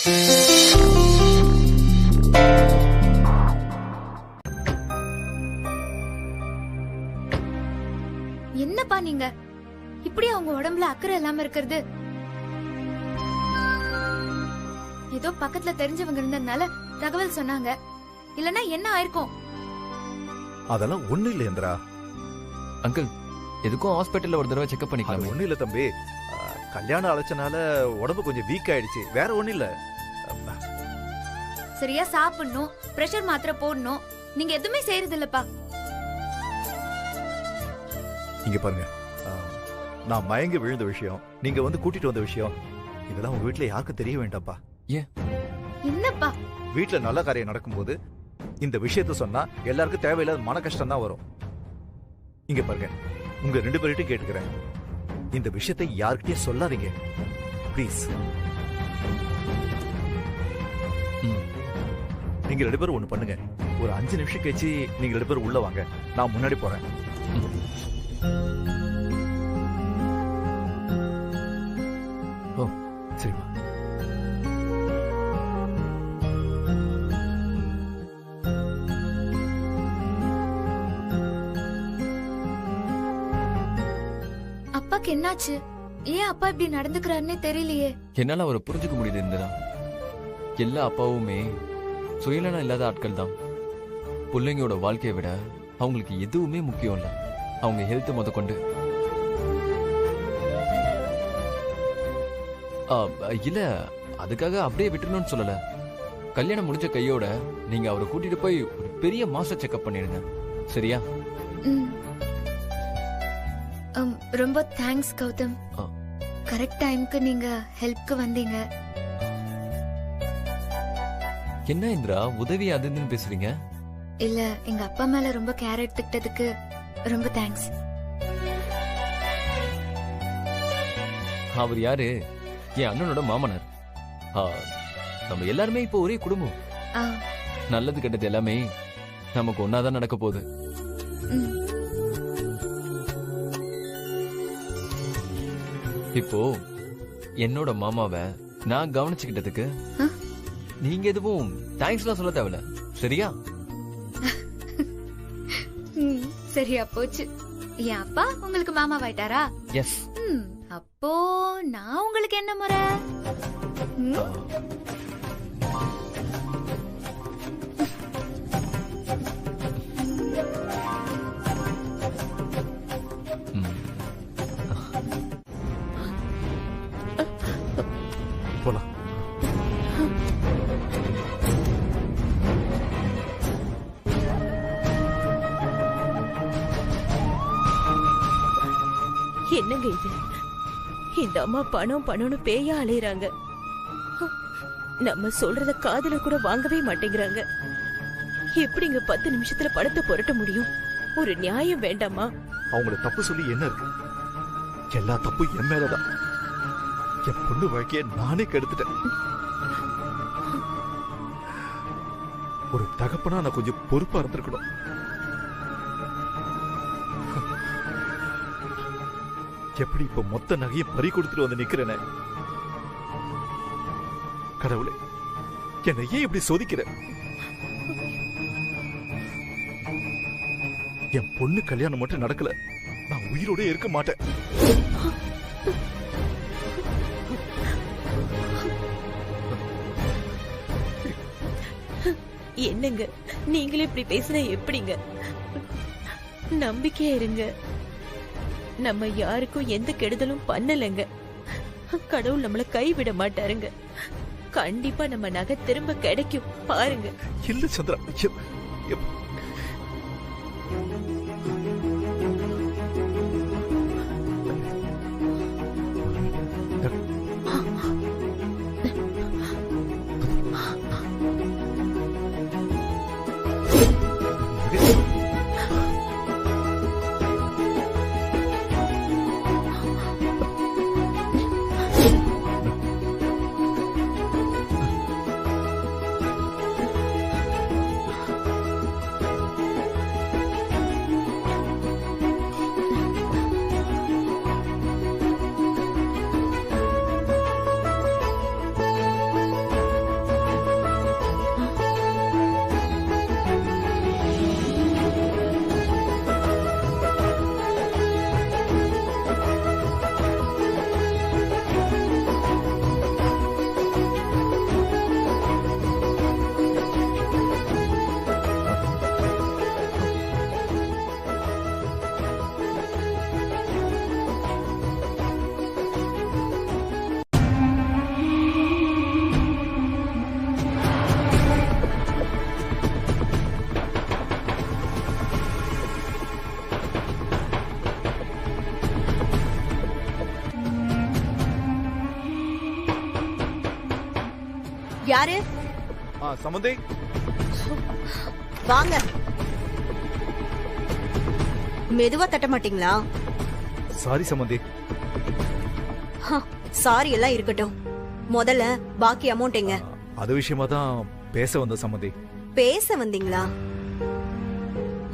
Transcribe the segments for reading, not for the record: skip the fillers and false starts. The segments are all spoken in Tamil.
என்னப்பா நீங்க இப்படி அவங்க உடம்புல அக்கறை இல்லாம இருக்கிறது? ஏதோ பக்கத்துல தெரிஞ்சவங்க இருந்ததுனால தகவல் சொன்னாங்க, இல்லனா என்ன ஆயிருக்கும்? அதெல்லாம் ஒண்ணு இல்ல இந்திரா. அங்கிள், எதுக்கும் ஹாஸ்பிட்டல்ல ஒரு தடவை செக்அப் பண்ணிக்கலாம். ஒண்ணு இல்ல தம்பி, கல்யாணம் அழைச்சனால உடம்பு கொஞ்சம் வீக் ஆயிடுச்சு, வேற ஒண்ணு இல்ல. சரியா சாப்பிடணும், பிரஷர் மாத்திரை போடணும், நீங்க எதுவுமே செய்யறது இல்லப்பா. இங்க பாருங்க, நான் மயங்கி விழுந்த விஷயம், நீங்க வந்து கூட்டிட்டு வந்த விஷயம், இதெல்லாம் உங்க வீட்டுல யாருக்கும் தெரிய வேண்டாம்ப்பா. ஏன்? என்னப்பா? வீட்டுல நல்ல காரியம் நடக்கும்போது இந்த விஷயத்த சொன்னா எல்லாருக்கும் தேவையில்லாத மன கஷ்டம் தான் வரும். இங்க பாருங்க, உங்க 2 பேர்கிட்டையும் கேட்டுக்கிறேன், இந்த விஷயத்தை யாருக்கிட்டயும் சொல்லாதீங்க ப்ளீஸ். நீங்க 2 பேரும் ஒண்ணு பண்ணுங்க, ஒரு 5 நிமிஷம் கழிச்சு நீங்க 2 பேரும் உள்ள வாங்க, நான் முன்னாடி போறேன். ஓ சரிம்மா. அப்பாக்கு என்னாச்சு? ஏன் அப்பா இப்படி நடந்துக்கிறாருன்னே தெரியலையே. என்னால அவரை புரிஞ்சுக்க முடியுது இந்திரா. எல்லா அப்பாவுமே சுயநலம் இல்லாத ஆட்கள் தான். பிள்ளைங்களோட வாழ்க்கையை விட அவங்களுக்கு எதுவுமே முக்கியம் இல்ல, அவங்க ஹெல்த் முத கொண்டு. இல்ல, அதுக்காக அப்படியே விட்டுறணும்னு சொல்லல. கல்யாணம் முடிஞ்ச கையோட நீங்க அவரை கூட்டிட்டு போய் ஒரு பெரிய மாஸ்டர் செக்அப் பண்ணிடுங்க, சரியா? ரொம்ப தேங்க்ஸ் கௌதம். கரெக்ட் டைம்க்கு நீங்க ஹெல்ப்க்கு வந்தீங்க. என்ன இந்திரா உதவி அதுன்னு பேசுறீங்க? இல்ல, எங்க அப்பா மேல ரொம்ப கேர் எடுத்துக்கிட்டதுக்கு ரொம்ப தேங்க்ஸ். அவர் யாரு? என் அண்ணனோட மாமனார். நம்ம எல்லாருமே இப்போ ஒரே குடும்பம். நல்லது கெட்டது எல்லாமே நமக்கு ஒன்னாதான் நடக்க போகுது. இப்போ என்னோட மாமாவை நான் கவனிச்சுக்கிட்டதுக்கு நீங்க எதுவும் தேங்க்ஸ்லாம் சொல்ல தேவையில்ல, சரியா? சரியா போச்சு. என் அப்பா உங்களுக்கு மாமாவாயிட்டாரா? எஸ். அப்போ நான் உங்களுக்கு என்ன முறை? போலாம். என்னங்க இது? இந்த அம்மா பணம் பணம்னு பேயா அலையறாங்க. நம்ம சொல்றத காதுல கூட வாங்கவே மாட்டேங்கிறாங்க. எப்படிங்க 10 நிமிஷத்துல பணத்தை புரட்ட முடியும்? ஒரு நியாயம் வேண்டாமா? அவங்கள தப்பு சொல்லி என்ன இருக்கு? எல்லா தப்பு என் மேலதான். என் பொண்ணு வாழ்க்கைய நானே கெடுத்துட்டேன். ஒரு தகப்பனா நான் கொஞ்சம் பொறுப்பா இருந்திருக்கணும். எப்படி இப்ப மொத்த நகையை பறி கொடுத்துட்டு வந்து நிக்கிறேனே. கடவுளே, என்னை ஏன் இப்படி சோதிக்கிற? என் பொண்ணு கல்யாணம் மட்டும் நடக்கல, நான் உயிரோட இருக்க மாட்டேன். என்னங்க நீங்களே இப்படி பேசினா எப்படிங்க? நம்பிக்கையா இருங்க. நம்ம யாருக்கும் எந்த கெடுதலும் பண்ணலங்க. கடவுள் நம்மள கைவிட மாட்டாருங்க. கண்டிப்பா நம்ம நகை திரும்ப கிடைக்கும், பாருங்க. இல்ல சந்திரா, யாரு? சம்பந்தி வாங்க. மெதுவா தட்ட மாட்டீங்களா? சாரி சம்பந்தி. சாரி எல்லாம் இருக்கட்டும், முதல்ல பாக்கி அமௌண்ட் எங்க? அது விஷயமா தான் பேச வந்த சம்பந்தி. பேச வந்தீங்களா?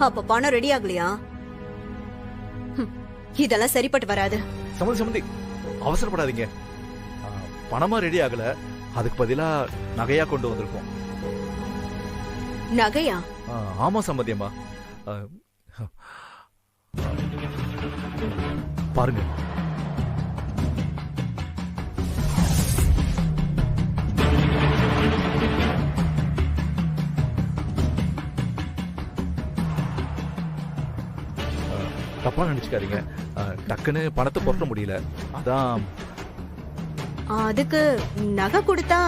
அப்ப பணம் ரெடி ஆகலையா? இதெல்லாம் சரிப்பட்டு வராது. சம்பந்தி சம்பந்தி அவசரப்படாதீங்க. பணமா ரெடி ஆகல, அதுக்கு பதிலா நகையா கொண்டு வந்திருக்கோம். நகையா? ஆமா சம்பந்தி அம்மா. பாருங்க. தப்பா நினைச்சுக்காதீங்க, டக்குன்னு பணத்தை புரட்ட முடியல, அதான். அதுக்கு நகை கொடுத்தா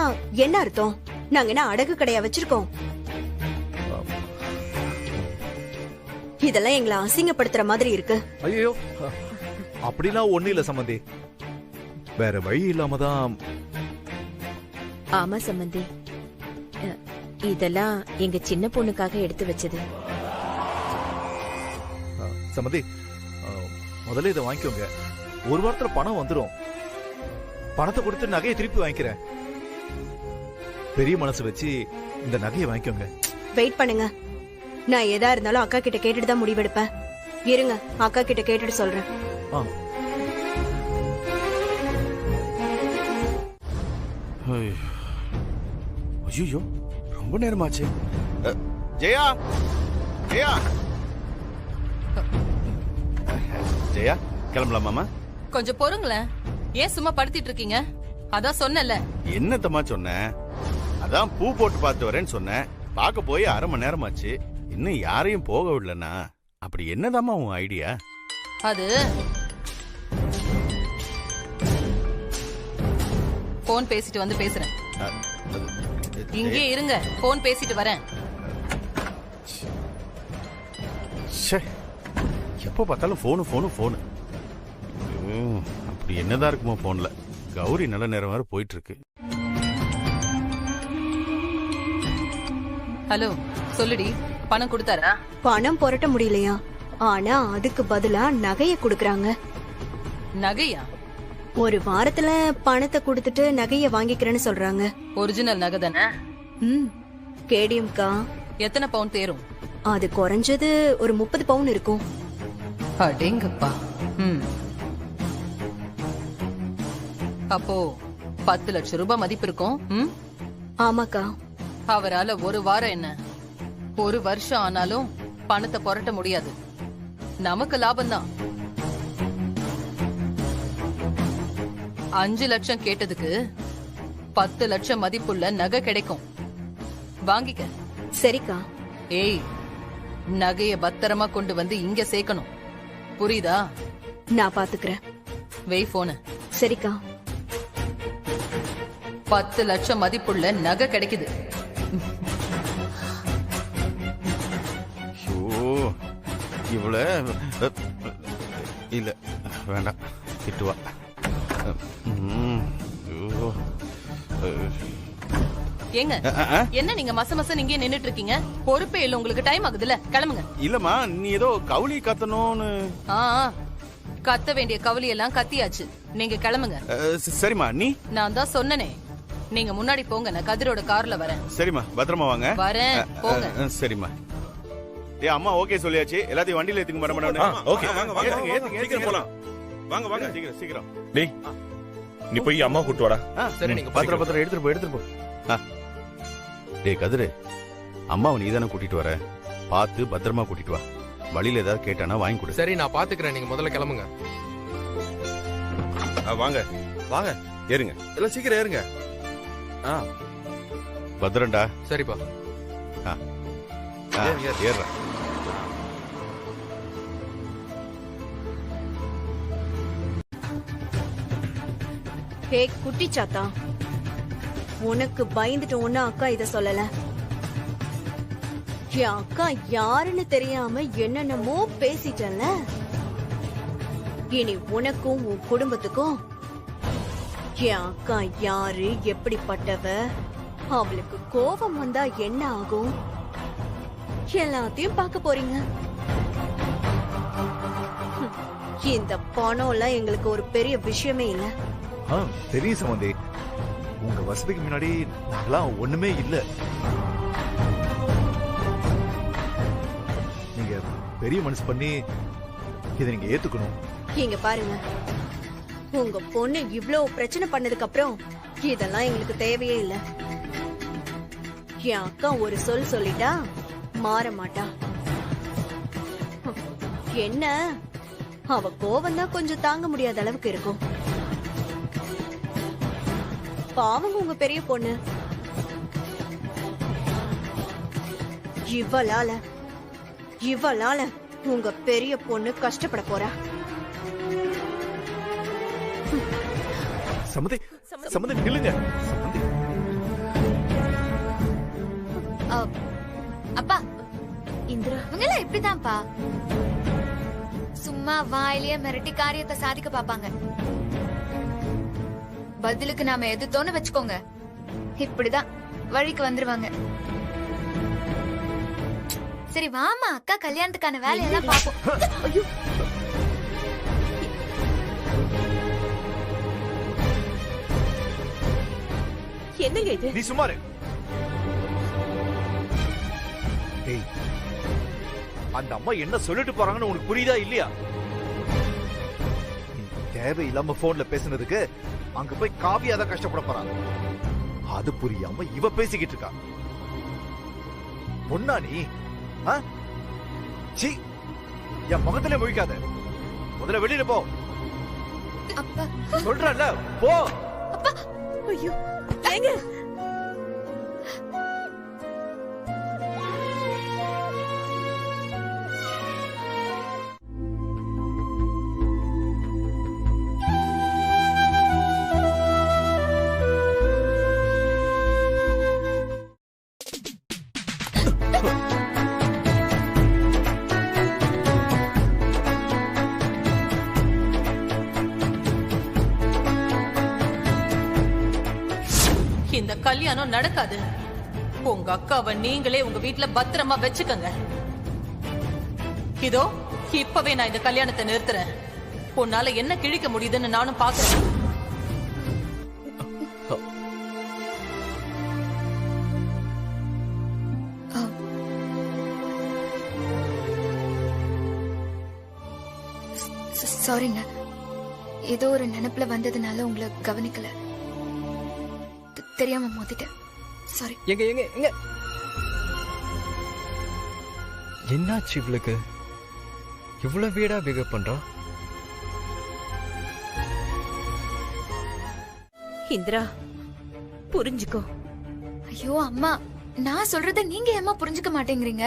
என்ன அர்த்தம்? நாங்க என்ன அடகு கடையா வச்சிருக்கோம்? இதெல்லாம் எங்களை அசிங்கப்படுத்துற மாதிரி இருக்கு. ஐயோ, அப்படிலாம் ஒண்ணு இல்ல சம்பந்தி, வேற வழி இல்லாம தான். ஆமா சம்பந்தி, இதெல்லாம் எங்க சின்ன பொண்ணுக்காக எடுத்து வச்சது. சம்பந்தி, முதல்ல இதை வாங்கிக்கோங்க, ஒரு வாரத்துல பணம் வந்துடும். பணத்தை கொடுத்து நகையை திருப்பி வாங்கிக்கிறேன். பெரிய மனசு வச்சு இந்த நகையை வாங்கிக்கோங்க. வெயிட் பண்ணுங்க, நான் எதா இருந்தாலும் அக்கா கிட்ட கேட்டுட்டு தான் முடிவெடுப்பேன். இருங்க, அக்கா கிட்ட கேட்டுட்டு சொல்றேன். ஐயோ, ரொம்ப நேரமாச்சு. ஜெயா, ஜெயா, ஜெயா, கிளம்பலாமாமா? கொஞ்சம் பொறுங்களேன், ஏன் சும்மா படுத்திட்டு இருக்கீங்க? அதான் சொன்னல. என்னத்தம்மா சொன்னேன்? அதான் பூ போட்டு பார்த்து வரேன்னு சொன்னேன். பார்க்க போய் 1/2 மணி நேரமாச்சு, இன்னும் யாரையும் போக விடலனா. அப்படி என்னதாம்மா உன் ஐடியா? அது போன் பேசிட்டு வந்து பேசுறேன். இங்கே இருங்க, போன் பேசிட்டு வரேன். எப்ப பார்த்தாலும் போனு. அப்படி என்னதான் இருக்குமோ போன்ல. கௌரி நல்ல நேரம் வரை போயிட்டு இருக்கு. ஹலோ, சொல்லுடி, பணம் கொடுத்தாரா? பணம் புரட்ட முடியலையா? ஆனா அதுக்கு பதிலா நகைய குடுக்கறாங்க. நகையா? ஒரு வாரத்துல பணத்தை கொடுத்துட்டு நகைய வாங்கிக்கிறேன்னு சொல்றாங்க. ஒரிஜினல் நகை தானே? கேடிஎம்கா. எத்தனை பவுன் தேரும்? அது குறைஞ்சது ஒரு 30 பவுன் இருக்கும். அடேங்கப்பா. அப்போ 10 லட்சம் ரூபாய் மதிப்பு இருக்கும். ஆமாக்கா. அவரால ஒரு வாரம் என்ன, 1 வருஷம் ஆனாலும் பணத்தை புரட்ட முடியாது. நமக்கு லாபம் தான். 5 லட்சம் கேட்டதுக்கு 10 லட்சம் மதிப்புள்ள நகை கிடைக்கும். வாங்கிக்க. சரிக்கா. ஏய், நகைய பத்திரமா கொண்டு வந்து இங்க சேர்க்கணும், புரியுதா? நான் பாத்துக்கிறேன். வெய் போன. சரிக்கா. 10 லட்சம் மதிப்புள்ள நகை கிடைக்குது. இவ்வளவு இல்ல, வேண்டாம், திட்டுவா. ஏங்க, என்ன நீங்க மச இங்கே நின்னுட்டு இருக்கீங்க? பொறுப்பே இல்ல உங்களுக்கு. டைம் ஆகுதுல, கிளம்புங்க. இல்லம்மா, நீ ஏதோ கவுளி கத்தணும்னு. கத்த வேண்டிய கவுளி எல்லாம் கத்தியாச்சு, நீங்க கிளம்புங்க. சரிம்மா. நீ? நான் தான் சொன்னனே, நீங்க முன்னாடி போங்க, நான் கதிரோட கார்ல வரேன். சரிம்மா, பத்திரமா வாங்க. வரேன், போங்க. சரிம்மா. ஏ அம்மா ஓகே சொல்லியாச்சு, எல்லாத்தையும் வண்டியில ஏத்துங்க மேடம். ஓகே, சீக்கிரம் போலாம். வாங்க சீக்கிரம். டேய், நீ போய் அம்மா கூட்டு வாடா. சரி, நீங்க பத்திரம் எடுத்துட்டு போ. டேய் கதிரு, அம்மாவை நீதானே கூட்டிட்டு வர, பார்த்து பத்திரமா கூட்டிட்டு வா. வழியில ஏதாவது கேட்டானா வாங்கி கொடு. சரி, நான் பாத்துக்கிறேன், நீங்க முதல்ல கிளம்புங்க. வாங்க ஏறுங்க, எல்லாம் சீக்கிரம் ஏறுங்க. பத்திரம்டா. சரிப்பா. ஏறுறேன். ஹே குட்டி சாத்தா, உனக்கு பயந்துட்டு ஒண்ணு அக்கா இத சொல்லல. என் அக்கா யாருன்னு தெரியாம என்னென்னமோ பேசிட்டல. இனி உனக்கும் உன் குடும்பத்துக்கும் என் அக்கா யாரு, எப்படிப்பட்டவ, அவளுக்கு கோபம் வந்தா என்ன ஆகும் எல்லாத்தையும் பார்க்க போறீங்க. இந்த பணம் எல்லாம் எங்களுக்கு ஒரு பெரிய விஷயமே இல்ல. தெரியும் சம்பந்தி, உங்க வசதிக்கு முன்னாடி நாங்களாம் ஒண்ணுமே இல்ல. நீங்க பெரிய மனசு பண்ணி இதை நீங்க ஏத்துக்கணும். இங்க பாருங்க, உங்க பொண்ணு இவ்வளவு பிரச்சனை பண்ணதுக்கு அப்புறம் இதெல்லாம் எங்களுக்கு தேவையே இல்ல. என் அக்கா ஒரு சொல் சொல்லிட்டா மாற மாட்டா. என்ன அவ கோவம் தான் கொஞ்சம் தாங்க முடியாத அளவுக்கு இருக்கும். பாவம் உங்க பெரிய பொண்ணு, இவளால உங்க பெரிய பொண்ணு கஷ்டப்பட போறா. சம்பந்தி, சம்பந்தி நில்லுங்க. சம்பந்தி, அப்பா இந்திரா, இவங்கெல்லாம் இப்படிதான்ப்பா, சும்மா வாயிலேயே மிரட்டி காரியத்தை சாதிக்க பாப்பாங்க. பதிலுக்கு நாம எதிர்த்தோன்னு வச்சுக்கோங்க, இப்படிதான் வழிக்கு வந்துருவாங்க. சரி வாமா, அக்கா கல்யாணத்துக்கான வேலையெல்லாம் பாப்போம். ஐயோ, என்னங்க இது? நீ சும்மாரு. ஏய், அந்த அம்மா என்ன சொல்லிட்டு போறாங்கன்னு உனக்கு புரியுதா இல்லையா? நீ தேவையில்லாம போன்ல பேசுனதுக்கு அங்க போய் காவியா தான் கஷ்டப்பட போறாங்க. அது புரியாம இவ பேசிக்கிட்டு இருக்கா. பொண்ணா நீ? சீ, என் முகத்திலே முழிக்காத. முதல்ல வெளியில போ. அப்பா சொல்றேன்ல, போ. ஐயோ, ஏங்க இந்த கல்யாணம் நடக்காது. உங்க அக்காவை நீங்களே உங்க வீட்டுல பத்திரமா வச்சுக்கங்க. இதோ இப்பவே நான் இந்த கல்யாணத்தை நிறுத்துறேன். உன்னால என்ன கிழிக்க முடியுதுன்னு நானும் பாக்குறேன். சாரிங்க, ஏதோ ஒரு நினைப்புல வந்ததுனால உங்களை கவனிக்கல, தெரியாம மோதிட்டேன். சாரி. எங்க எங்க எங்க என்னாச்சு இவளுக்கு? இவ்வளவு வீடா பிஹேவ் பண்றா? இந்திரா, புரிஞ்சுக்கோ. ஐயோ அம்மா, நான் சொல்றத நீங்க ஏமா புரிஞ்சுக்க மாட்டேங்கிறீங்க?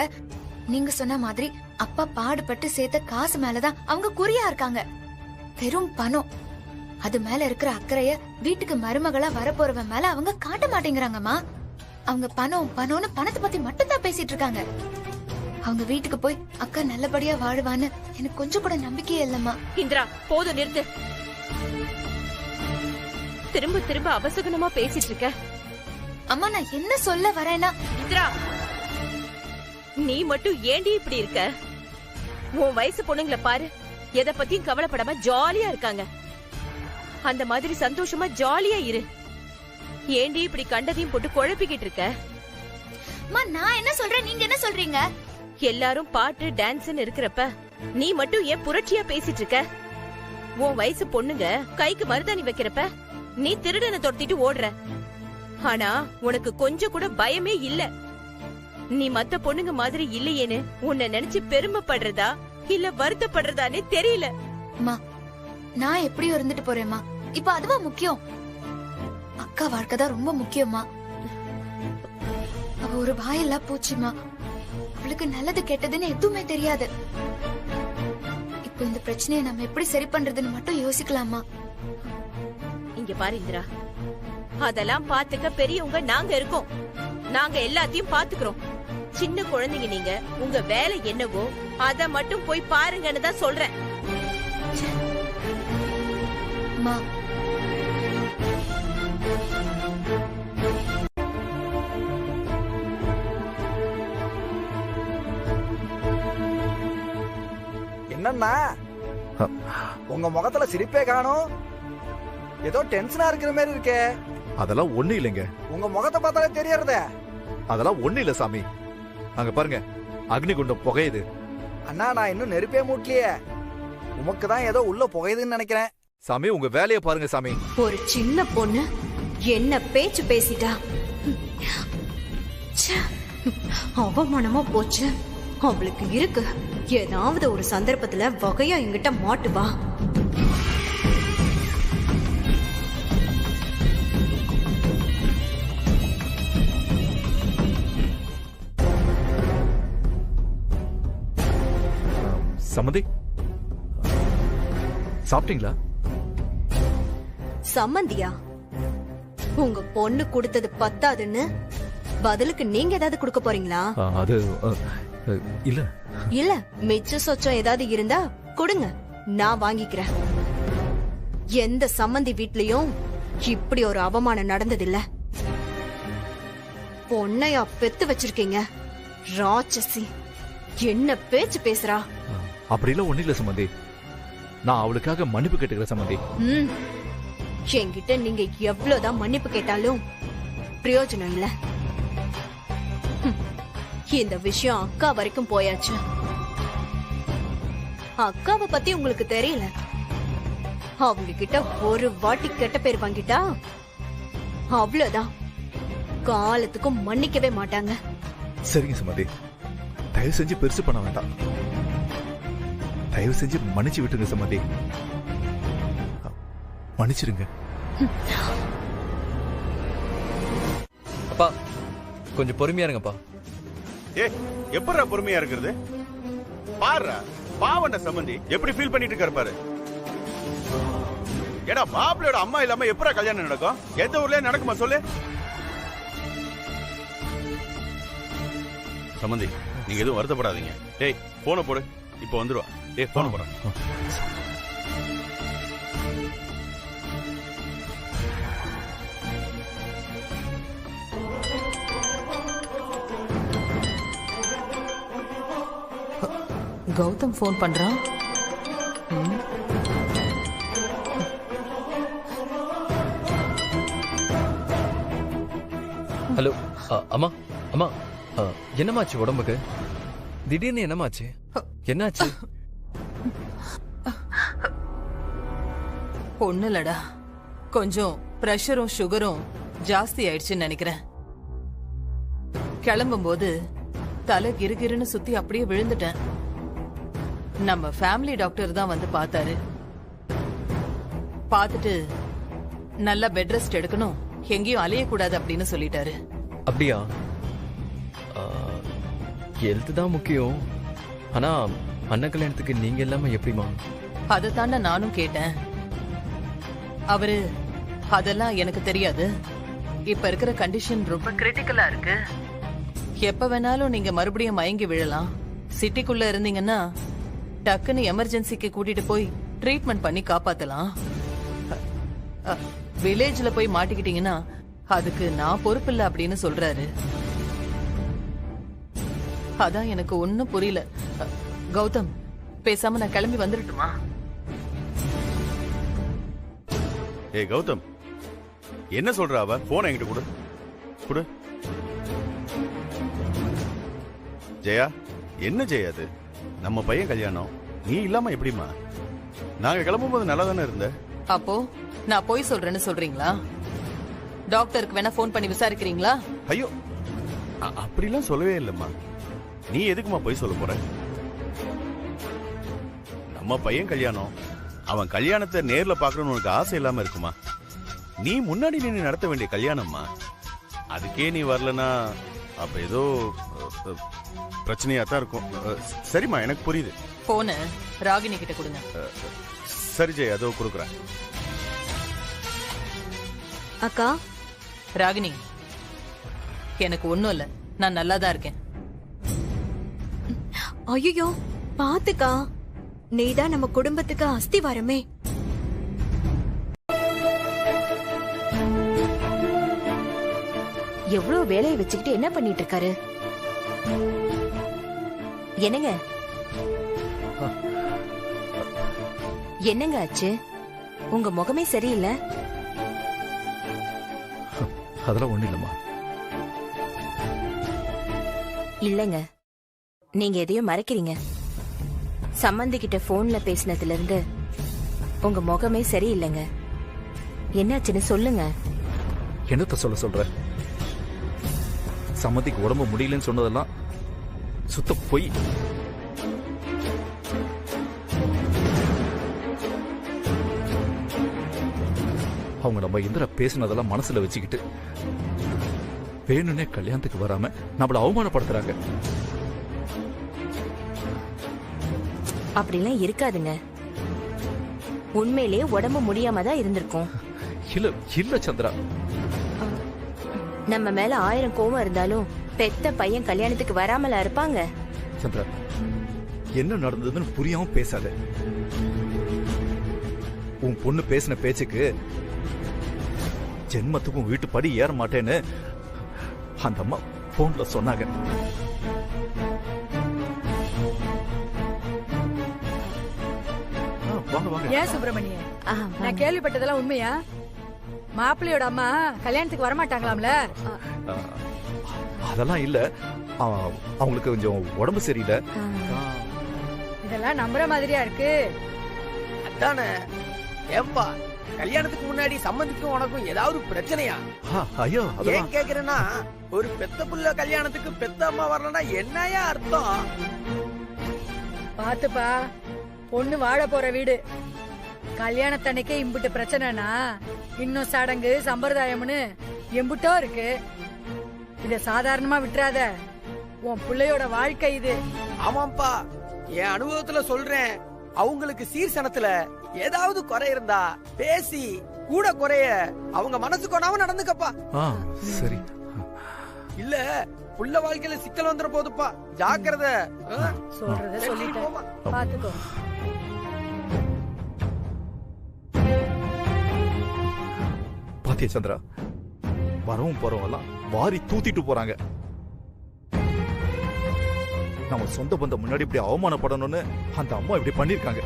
நீங்க சொன்ன மாதிரி அப்பா பாடுபட்டு சேர்த்த காசு மேலதான் அவங்க குறியா இருக்காங்க. வெறும் பணம், அது மேல இருக்கிற அக்கறைய வீட்டுக்கு மருமகளா வரப்போறவன் மேல அவங்க காட்ட மாட்டேங்கிறாங்கம்மா. அவங்க பணம் பணம்னு பணத்தை பத்தி மட்டும் தான் பேசிட்டு இருக்காங்க. அவங்க வீட்டுக்கு போய் அக்கா நல்லபடியா வாழுவான்னு எனக்கு கொஞ்சம் கூட நம்பிக்கையே இல்லம்மா. இந்திரா, போதும், நிறுத்து. திரும்ப திரும்ப அபசகுனமா பேசிட்டு இருக்க. அம்மா, நான் என்ன சொல்ல வரேன்னா, இந்திரா, நீ மட்டும் ஏண்டி இப்படி இருக்க? உன் வயசு பொண்ணுங்களை பாரு, எதை பத்தியும் கவலைப்படாம ஜாலியா இருக்காங்க. அந்த மாதிரி சந்தோஷமா ஜாலியா இரு. ஏண்டி இப்படி கண்டதையும் போட்டு குழப்பிக்கிட்டு இருக்க? அம்மா, நான் என்ன சொல்றேன், நீங்க என்ன சொல்றீங்க? எல்லாரும் பாட்டு டான்ஸ்னு இருக்கிறப்ப நீ மட்டும் ஏன் புரட்சியா பேசிட்டு இருக்க? உன் வயசு பொண்ணுங்க கைக்கு மருதாணி வைக்கிறப்ப நீ திருடனை தொடுத்திட்டு ஓடுற. ஆனா உனக்கு கொஞ்சம் கூட பயமே இல்ல. நீ மத்த பொண்ணுங்க மாதிரி இல்லையேன்னு உன்னை நினைச்சு பெருமைப்படுறதா இல்ல வருத்தப்படுறதானே தெரியல. அம்மா, நான் எப்படியோ இருந்துட்டு போறேம்மா, இப்ப அதுவா முக்கியம்? அக்கா வாழ்க்கை தான் ரொம்ப முக்கியமா. அவ ஒரு வாயெல்லாம் பூச்சிமா, அவளுக்கு நல்லது கெட்டதுன்னு எதுவுமே தெரியாது. இப்ப இந்த பிரச்சனையை நம்ம எப்படி சரி பண்றதுன்னு மட்டும் யோசிக்கலாமா? இங்க பாரு இந்திரா, அதெல்லாம் பாத்துக்க பெரியவங்க நாங்க இருக்கோம். நாங்க எல்லாத்தையும் பாத்துக்கிறோம். சின்ன குழந்தைங்க நீங்க, உங்க வேலை என்னவோ அத மட்டும் போய் பாருங்கன்னு தான் சொல்றேன். அம்மா, என்னன்னா உங்க முகத்துல சிரிப்பே காணும், ஏதோ டென்ஷனா இருக்கிற மாதிரி இருக்கே. அதெல்லாம் ஒண்ணு இல்லைங்க. உங்க முகத்தை பார்த்தாலே தெரியறதே. அதெல்லாம் ஒண்ணு இல்ல சாமி. அங்க பாருங்க, அக்னிகுண்டம் புகையுது. அண்ணா நான் இன்னும் நெருப்பே மூட்டலையே, உமக்கு தான் ஏதோ உள்ள புகையுதுன்னு நினைக்கிறேன். சாமி உங்க வேலையை பாருங்க சாமி. ஒரு சின்ன பொண்ணு என்ன பேச்சு பேசிட்டா, ச்சே, அவமானமா போச்சு. அவளுக்கு இருக்கு, ஏதாவது ஒரு சந்தர்ப்பத்துல வகையா என்கிட்ட மாட்டுவா. சம்மந்தி சாப்பிட்டீங்களா? சம்மந்தியா? உங்க பொண்ணு கொடுத்தது பத்தாதுன்னு பதிலுக்கு நீங்க ஏதாவது கொடுக்க போறீங்களா? அது இல்ல இல்ல, மிச்ச சொச்சம் ஏதாவது இருந்தா கொடுங்க, நான் வாங்கிக்கிறேன். எந்த சம்மந்தி வீட்லயும் இப்படி ஒரு அவமானம் நடந்ததில்ல. பொண்ணையா பெத்து வச்சிருக்கீங்க, ராட்சசி. என்ன பேச்சு பேசுறா? அப்படிலாம் ஒண்ணு இல்ல சம்மந்தி. நான் அவளுக்காக மன்னிப்பு கேட்டுக்கிறேன் சம்மந்தி. என்கிட்ட நீங்க எவ்வளவுதான் மன்னிப்பு கேட்டாலும் பிரயோஜனம் இல்ல. இந்த விஷயம் அக்கா வரைக்கும் போயாச்சு. அக்காவை பத்தி உங்களுக்கு தெரியல. அவங்க கிட்ட ஒரு வாட்டி கெட்ட பேர் வாங்கிட்டா அவ்வளவுதான், காலத்துக்கும் மன்னிக்கவே மாட்டாங்க. சரிங்க சம்மந்தி, தயவு செஞ்சு பெருசு பண்ண வேண்டாம். தயவு செஞ்சு மன்னிச்சு விட்டுருங்க சம்மந்தி. மன்னிச்சிருங்க. அப்பா கொஞ்சம் பொறுமையா இருங்கப்பா. எப்படா பொறுமையா இருக்கிறது? பாருடா, பாவண்ட சம்பந்தி எப்படி ஃபீல் பண்ணிட்டு இருக்காரு பாரு. ஏடா மாப்பிள்ளையோட அம்மா இல்லாம எப்படா கல்யாணம் நடக்கும்? எந்த ஊர்லயே நடக்குமா சொல்லு? சம்பந்தி நீங்க எதுவும் வருத்தப்படாதீங்க. டேய் போன போடு, இப்ப வந்துருவா. டேய் போன போட. கௌதம் போன் பண்றான். ஹலோ அம்மா அம்மா, என்னமாச்சு உடம்புக்கு? திடீர்னு என்னமாச்சு? என்னாச்சு? ஒண்ணு இல்லடா, கொஞ்சம் பிரஷரும் சுகரும் ஜாஸ்தி ஆயிடுச்சுன்னு நினைக்கிறேன். கிளம்பும் போது தலை கிருகிருன்னு சுத்தி அப்படியே விழுந்துட்டேன். நம்ம ஃபேமிலி டாக்டர் தான் வந்து பார்த்தாரு. பார்த்துட்டு நல்லா பெட் ரெஸ்ட் எடுக்கணும், எங்கேயும் அலையக்கூடாது அப்படின்னு சொல்லிட்டாரு. அப்படியா? ஹெல்த் தான் முக்கியம். ஆனா அண்ணன் கல்யாணத்துக்கு நீங்க எல்லாமே எப்படிமா? அதை தாண்ட நானும் கேட்டேன். அவரு அதெல்லாம் எனக்கு தெரியாது, இப்ப இருக்கிற கண்டிஷன் ரொம்ப கிரிட்டிக்கலா இருக்கு, எப்ப வேணாலும் நீங்க மறுபடியும் மயங்கி விழலாம், சிட்டிக்குள்ள இருந்தீங்கன்னா டக்குன்னு எமர்ஜென்சிக்கு கூட்டிட்டு போய் ட்ரீட்மெண்ட் பண்ணி காப்பாத்தலாம், வில்லேஜ்ல போய் மாட்டிக்கிட்டீங்கன்னா அதுக்கு நான் பொறுப்பில்லை அப்படின்னு சொல்றாரு. அதான் எனக்கு ஒன்னும் புரியல. கௌதம், பேசாம நான் கிளம்பி வந்துடட்டுமா? ஏய் கௌதம், என்ன சொல்ற அவ? போன என்கிட்ட கொடு கொடு. ஜெயா, என்ன ஜெயா அது? நம்ம பையன் கல்யாணம், நீ இல்லாம எப்படிமா? நாங்க கிளம்பும் போது நல்லா தானே இருந்த. அப்போ நான் போய் சொல்றேன்னு சொல்றீங்களா? டாக்டருக்கு வேணா போன் பண்ணி விசாரிக்கிறீங்களா? ஐயோ, அப்படிலாம் சொல்லவே இல்லம்மா. நீ எதுக்குமா போய் சொல்ல போற? நம்ம பையன் கல்யாணம், அவன் கல்யாணத்தை நேர்ல பாக்கணும்னு உனக்கு ஆசை இல்லாம இருக்குமா? நீ முன்னாடி நின்று நடத்த வேண்டிய கல்யாணம்மா. அதுக்கே நீ வரலனா அப்ப ஏதோ பிரச்சனையா தான் இருக்கும். சரிம்மா, எனக்கு புரியுது. போன ராகினி கிட்ட கொடுங்க. சரி ஜெய், அதோ கொடுக்குறேன். அக்கா. ராகினி, எனக்கு ஒண்ணும் இல்ல, நான் நல்லாதான் இருக்கேன். ஐயோ பாத்துக்கா, நீதான் நம்ம குடும்பத்துக்கு அஸ்திவாரமே. எவ்வளவு வேலையை வச்சுக்கிட்டு என்ன பண்ணிட்டு இருக்காரு? என்னங்க என்னங்க ஆச்சு? உங்க முகமே சரியில்லை. அதெல்லாம் ஒண்ணு இல்லம்மா. இல்லங்க, நீங்க எதையும் மறைக்கிறீங்க. சம்மந்தி கிட்ட போன்ல பேசினதுல இருந்து உங்க முகமே சரியில்லைங்க. என்னாச்சுன்னு சொல்லுங்க. என்னத்த சொல்ற? சம்மதிக்கு உடம்பு முடியலன்னு சொன்னதெல்லாம் சுத்த பொய். அவங்க நம்ம இந்திரா பேசினதெல்லாம் மனசுல வச்சுக்கிட்டு வேணும்னே கல்யாணத்துக்கு வராம நம்மள அவமானப்படுத்துறாங்க. அப்படிலாம் இருக்காதுங்க. உண்மையிலேயே உடம்பு முடியாம தான் இருந்திருக்கும். இல்ல சந்திரா, நம்ம மேல 1000 கோவம் இருந்தாலும் பெத்த பையன் கல்யாணத்துக்கு வராமலா இருப்பாங்க? சந்திரா, என்ன நடந்ததுன்னு புரியாம பேசாத. உன் பொண்ணு பேசின பேச்சுக்கு ஜென்மத்துக்கும் வீட்டு படி ஏற மாட்டேன்னு அந்த அம்மா போன்ல சொன்னாங்க. ஏன் சுப்பிரமணியன், நான் கேள்விப்பட்டதெல்லாம் உண்மையா? மாப்பிள்ளையோட அம்மா கல்யாணத்துக்கு வரமாட்டாங்களாம்ல? அதெல்லாம் இல்ல, அவங்களுக்கு கொஞ்சம் உடம்பு சரியில்லை. இதெல்லாம் நம்புற மாதிரியா இருக்கு? அதானே. ஏம்பா, கல்யாணத்துக்கு முன்னாடி சம்மந்திக்கும் உனக்கும் ஏதாவது பிரச்சனையா? ஐயோ, ஏன் கேக்குறேன்னா, ஒரு பெத்த புள்ள கல்யாணத்துக்கு பெத்த அம்மா வரலன்னா என்னையா அர்த்தம்? பாத்துப்பா, பொண்ணு வாழ போற வீடு. கல்யாணத்தன்னைக்கே இம்புட்டு பிரச்சனைனா இன்னும் சடங்கு சம்பிரதாயம்னு எம்புட்டோ இருக்கு. இத சாதாரணமா விட்டுறாத. உன் பிள்ளையோட வாழ்க்கை இது. ஆமாப்பா, என் அனுபவத்துல சொல்றேன். அவங்களுக்கு சீர்சனத்துல ஏதாவது குறை இருந்தா பேசி கூட குறைய அவங்க மனசு கொண்டாம நடந்துக்கப்பா. சரி. இல்ல புள்ள வாழ்க்கையில சிக்கல் வந்துற போதுப்பா, ஜாக்கிரதை. சொல்றத சொல்லிட்டேன், பாத்துக்கோ. பாத்தியா சந்திரா, வரவும் போறவங்க வாரி தூத்திட்டு போறாங்க. நம்ம சொந்த பந்தம் முன்னாடி இப்படி அவமானப்படணும்னு அந்த அம்மா இப்படி பண்ணிருக்காங்க.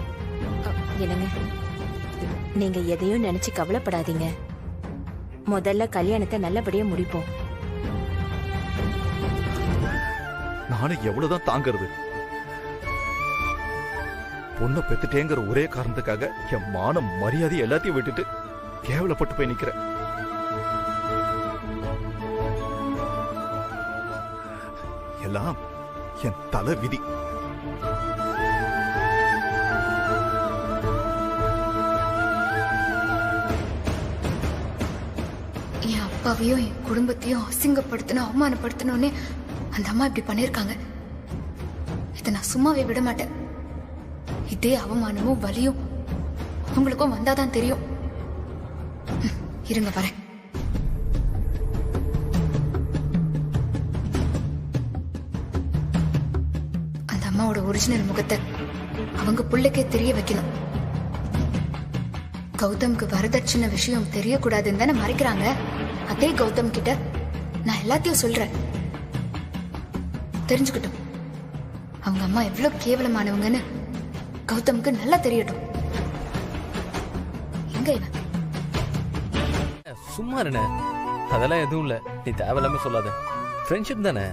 என்னங்க, நீங்க எதையும் நினைச்சு கவலைப்படாதீங்க. முதல்ல கல்யாணத்தை நல்லபடியா முடிப்போம். நானும் எவ்வளவுதான் தாங்கிறது? பொண்ணை பெத்துட்டேங்கிற ஒரே காரணத்துக்காக என் மான மரியாதை எல்லாத்தையும் விட்டுட்டு கேவலப்பட்டு போய் நிக்கிறேன். எல்லாம் என் தலை விதி. என் அப்பாவையும் என் குடும்பத்தையும் அசிங்கப்படுத்தணும், அவமானப்படுத்தணும்னு அந்த அம்மா இப்படி பண்ணிருக்காங்க. இதை நான் சும்மாவே விட மாட்டேன். இதே அவமானமும் வலியும் உங்களுக்கும் வந்தாதான் தெரியும். இருங்க வரேன். அந்த அம்மாவோட ஒரிஜினல் முகத்தை அவங்க பிள்ளைக்கே தெரிய வைக்கணும். கௌதம்க்கு வரதட்சணை விஷயம் தெரியக்கூடாதுன்னு தானே மறைக்கிறாங்க. அதே கௌதம் கிட்ட நான் எல்லாத்தையும் சொல்றேன், தெரிஞ்சுக்கிட்டோம். அவங்க அம்மா எவ்வளவு கேவலமானவங்கன்னு கௌதம்க்கு நல்லா தெரியட்டும். எங்க இவன்? சும்மா இருண்ணே, அதெல்லாம் எதுவும் இல்ல. நீ தேவையில்லாம சொல்லாத. ஃப்ரெண்ட்ஷிப் தானே.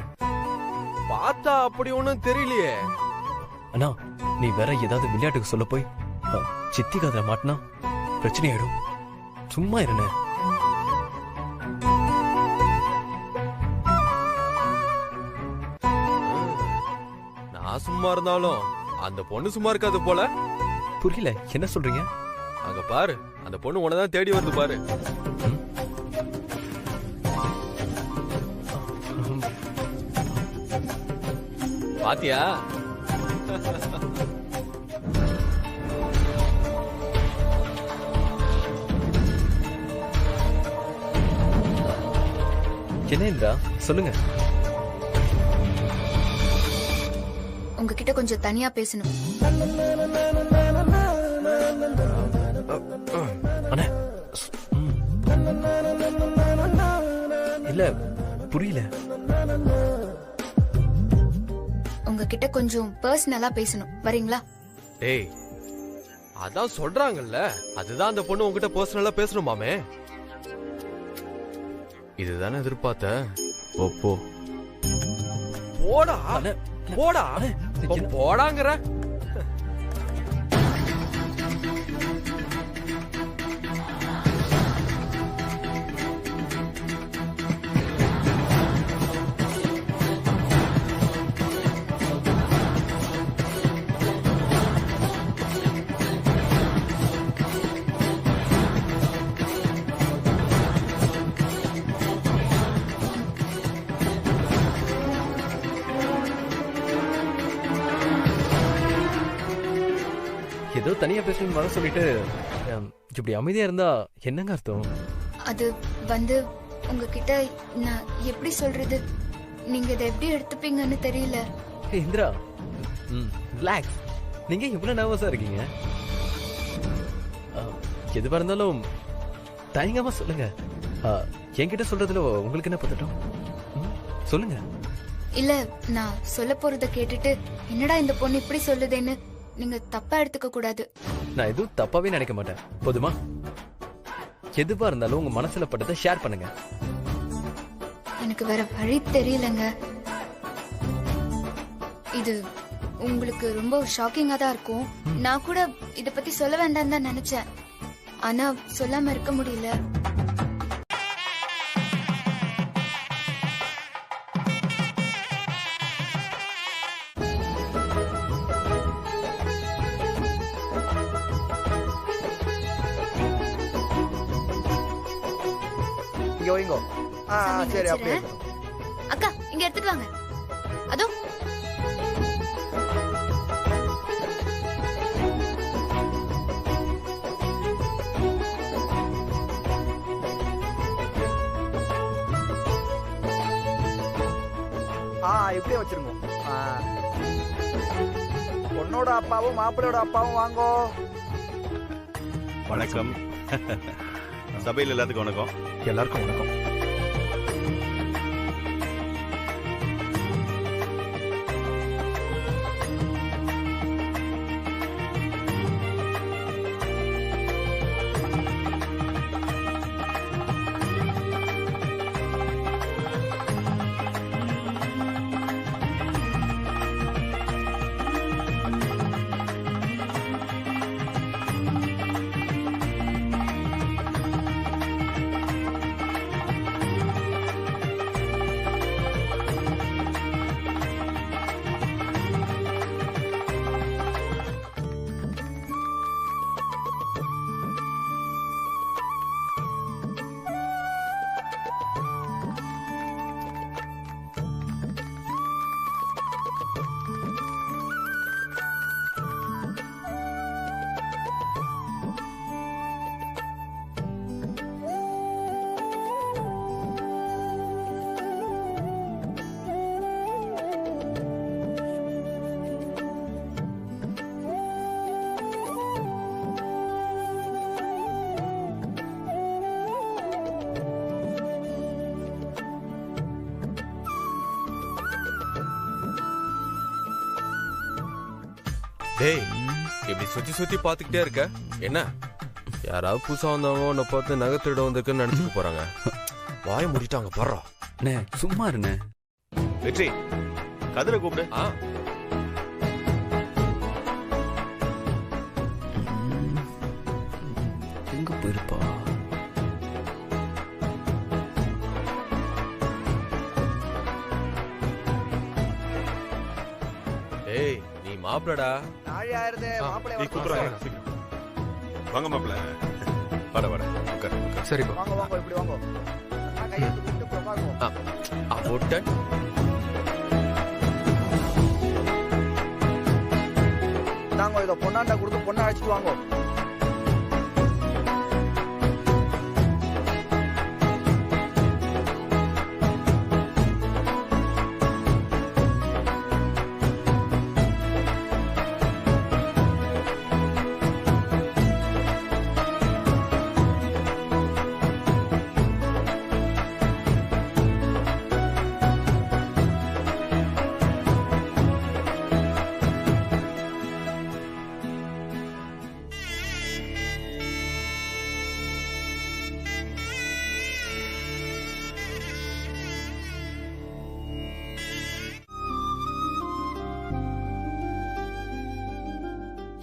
பார்த்தா அப்படி ஒண்ணும் தெரியலையே. அண்ணா, நீ வேற ஏதாவது விளையாட்டுக்கு சொல்ல போய் சித்தி காதுல மாட்டினா பிரச்சனை ஆயிடும். சும்மா இருண்ணே. நான் சும்மா இருந்தாலும் அந்த பொண்ணு சும்மா இருக்காது போல. புரியல, என்ன சொல்றீங்க? அங்க பாரு, அந்த பொண்ணு உனதான் தேடி வருது பாரு. பாத்தியா? என்ன இந்திரா, சொல்லுங்க. உங்ககிட்ட கொஞ்சம் தனியா பேசணும். அண்ணே, இல்ல புரியல. உங்ககிட்ட கொஞ்சம் பர்சனலா பேசணும், வரீங்களா? டேய், அதான் சொல்றாங்கல்ல, அதுதான் அந்த பொண்ணு உங்ககிட்ட பர்சனலா பேசணுமாமே. இதுதானே எதிர்பார்த்த. போ போடா போடா போடாங்கற. ஏதோ தனியா பேசணும்னு வர சொல்லிட்டு இப்படி அமைதியா இருந்தா என்னங்க அர்த்தம்? அது வந்து உங்ககிட்ட நான் எப்படி சொல்றது, நீங்க இதை எப்படி எடுத்துப்பீங்கன்னு தெரியல. இந்திரா, ரிலாக்ஸ். நீங்க இவ்வளவு நர்வஸா இருக்கீங்க? எதுவா இருந்தாலும் தயங்காம சொல்லுங்க. என்கிட்ட சொல்றதுல உங்களுக்கு என்ன பதட்டம்? சொல்லுங்க. இல்ல, நான் சொல்ல போறத கேட்டுட்டு என்னடா இந்த பொண்ணு இப்படி சொல்லுதேன்னு நீங்க தப்பா எடுத்துக்க கூடாது. நான் எதுவும் தப்பாவே நினைக்க மாட்டேன். போதுமா? எதுவா இருந்தாலும் உங்க மனசுல பட்டதை ஷேர் பண்ணுங்க. எனக்கு வேற வழி தெரியலங்க. இது உங்களுக்கு ரொம்ப ஷாக்கிங்கா தான் இருக்கும். நான் கூட இத பத்தி சொல்ல வேண்டாம் தான் நினைச்சேன். ஆனா சொல்லாம இருக்க முடியல. சரி, அப்படியே அக்கா, இங்க எடுத்துட்டு வாங்க. அதோ இப்படியே வச்சிருங்க. பொண்ணோட அப்பாவும் மாப்பிள்ளையோட அப்பாவும் வாங்கோ. வணக்கம். சபையில் எல்லாத்துக்கும் வணக்கம். எல்லாருக்கும் வணக்கம். டேய், இப்படி சுத்தி சுத்தி பாத்துக்கிட்டே இருக்க என்ன? யாராவது புதுசா வந்தவங்க உன்னை பார்த்து நகை திருட வந்திருக்குன்னு நினைச்சுக்க போறாங்க. வாய மூடிட்டாங்க பாடுறா. சும்மா இருண்ணே. வெற்றி, கதிரை கூப்பிடு. எங்க போயிருப்பா? ஏய், நீ மாப்பிளடா. நாழி ஆயிருதே, மாப்பிள்ளை நீ கூப்பிடுறாங்க. வாங்க மாப்பிள்ள. வர வர. சரி, வாங்க வாங்க, இப்படி வாங்க. நான் கையெழுத்து போட்டு பிரபாகம். போட்ட நாங்க இதை பொண்ணாண்டா கொடுத்து பொண்ணை அழைச்சிட்டு வாங்க.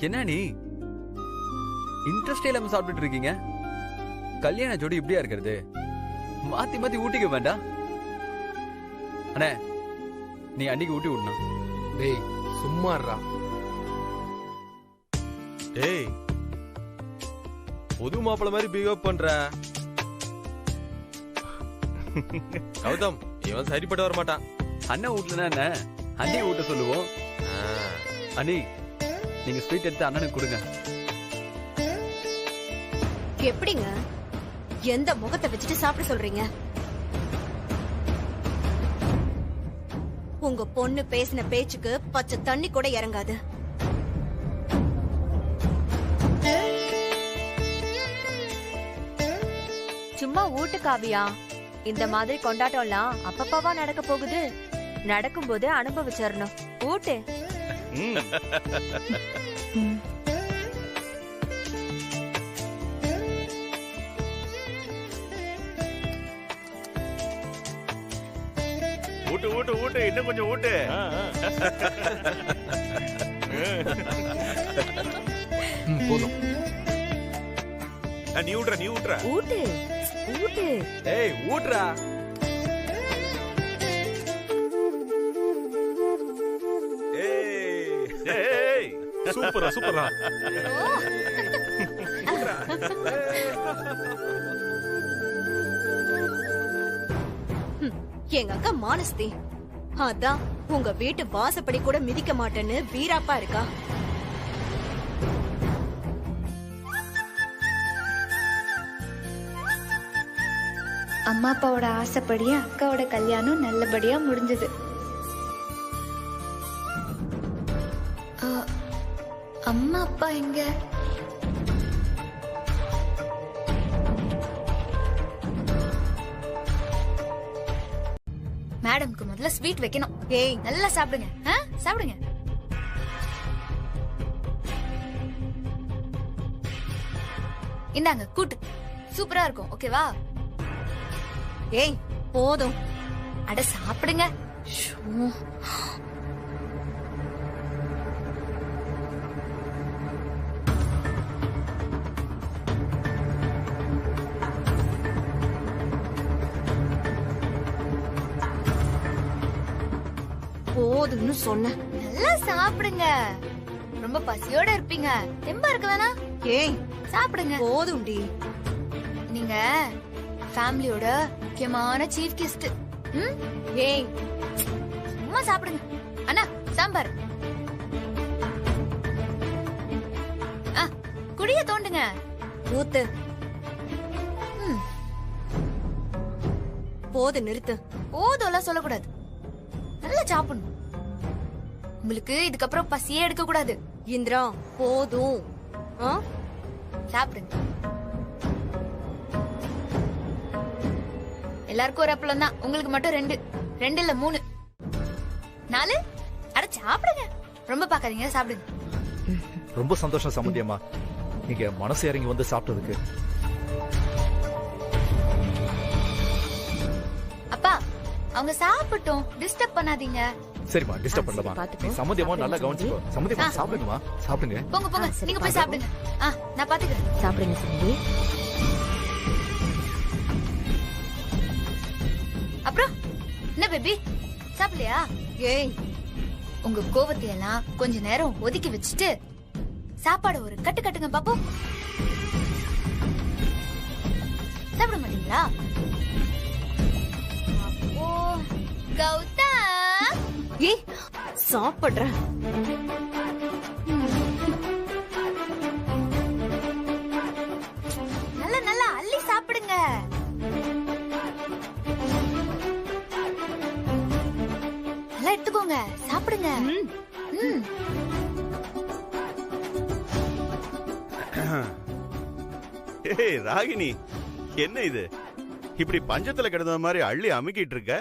என்ன நீ இன்ட்ரெஸ்டே இல்லாம சாப்பிட்டுட்டு இருக்கீங்க? கல்யாண ஜோடி இப்படியா இருக்கிறது? மாத்தி மாத்தி ஊட்டிக்க வேண்டாம். அண்ணே, நீ அன்னைக்கு ஊட்டி விடணும். டேய் சும்மாறா. டேய் புது மாப்பிள்ள மாதிரி பிஹேவ் பண்ற. கௌதம், இவன் சரிப்பட்டு வர மாட்டான். அண்ணன் வீட்டுலனா என்ன, அண்ணி ஊட்ட சொல்லுவோம். அண்ணி, நீங்க ஸ்வீட் எடுத்து அண்ணனுக்கு கொடுங்க. எப்படிங்க எந்த முகத்தை வச்சுட்டு சாப்பிட சொல்றீங்க? உங்க பொண்ணு பேசின பேச்சுக்கு பச்சை தண்ணி கூட இறங்காது. சும்மா ஊட்டு காவியா. இந்த மாதிரி கொண்டாட்டம்லாம் அப்பப்பாவா நடக்க போகுது. நடக்கும்போது அனுபவிச்சிடணும். ஊட்டு. ஊட்டு ஊட்டு ஊட்டு, இன்னும் கொஞ்சம் ஊட்டு. போதும். நீ ஊட்டுற, நீ ஊட்டுற. ஊட்டு ஊட்டு. ஏய் ஊட்றா. ஏய் சூப்பரா சூப்பரா. எங்க அக்கா மானஸ்தி அதான் உங்க வீட்டு வாசப்படி கூட மிதிக்க மாட்டேன்னு வீராப்பா இருக்கா. அம்மா அப்பாவோட ஆசைப்படியே அக்காவோட கல்யாணம் நல்லபடியா முடிஞ்சது. அம்மா அப்பா எங்க? மேடம்க்கு முதல்ல ஸ்வீட் வைக்கணும். ஏய் நல்லா சாப்பிடுங்க. சாப்பிடுங்க. இந்தாங்க கூட்டு, சூப்பரா இருக்கும். ஓகேவா? ஏய் போதும். அட சாப்பிடுங்க. போதும்னு சொன்ன. நல்லா சாப்பிடுங்க. ரொம்ப பசியோட இருப்பீங்க. தெம்பா இருக்க வேணா? ஏய் சாப்பிடுங்க. போதும்டி. நீங்க ஃபேமிலியோட முக்கியமான சீஃப் கெஸ்ட். ஏய் சும்மா சாப்பிடுங்க. அண்ணா சாம்பார். குடிய தோண்டுங்க. ஊத்து. போது நிறுத்து. போதும்லாம் சொல்லக்கூடாது. நல்லா சாப்பிடணும். உங்களுக்கு இதுக்கப்புறம் பசியே எடுக்க கூடாது. இந்திரா போதும். சாப்பிடுங்க. எல்லாருக்கும் ஒரு அப்பளம் தான், உங்களுக்கு மட்டும் 2. 2 இல்ல 3 4. அட சாப்பிடுங்க. ரொம்ப பாக்காதீங்க, சாப்பிடுங்க. ரொம்ப சந்தோஷம் சம்பந்தியம்மா, நீங்க மனசு இறங்கி வந்து சாப்பிட்டதுக்கு. அப்பா அவங்க சாப்பிட்டோம், டிஸ்டர்ப் பண்ணாதீங்க. சரிம்மா, டிஸ்டர்ப் பண்ணலமா. நீ சம்பந்தியம்மா நல்லா கவனிச்சுக்கோ. சம்பந்தியம்மா சாப்பிடுங்கம்மா, சாப்பிடுங்க. போங்க போங்க, நீங்க போய் சாப்பிடுங்க. நான் பாத்துக்கிறேன். சாப்பிடுங்க சம்பந்தி. அப்புறம் என்ன பேபி, சாப்பிடலையா? ஏய் உங்க கோவத்தை எல்லாம் கொஞ்ச நேரம் ஒதுக்கி வச்சுட்டு சாப்பாடு ஒரு கட்டு கட்டுங்க பாப்போம். சாப்பிட மாட்டீங்களா? அப்போ கௌதா. ஏய் சாப்பிடுற. நல்லா நல்லா அள்ளி சாப்பிடுங்க. நல்லா எடுத்துக்கோங்க, சாப்பிடுங்க. ஏய் ராகினி, என்ன இது இப்படி பஞ்சத்துல கிடந்த மாதிரி அள்ளி அமுக்கிட்டு இருக்க?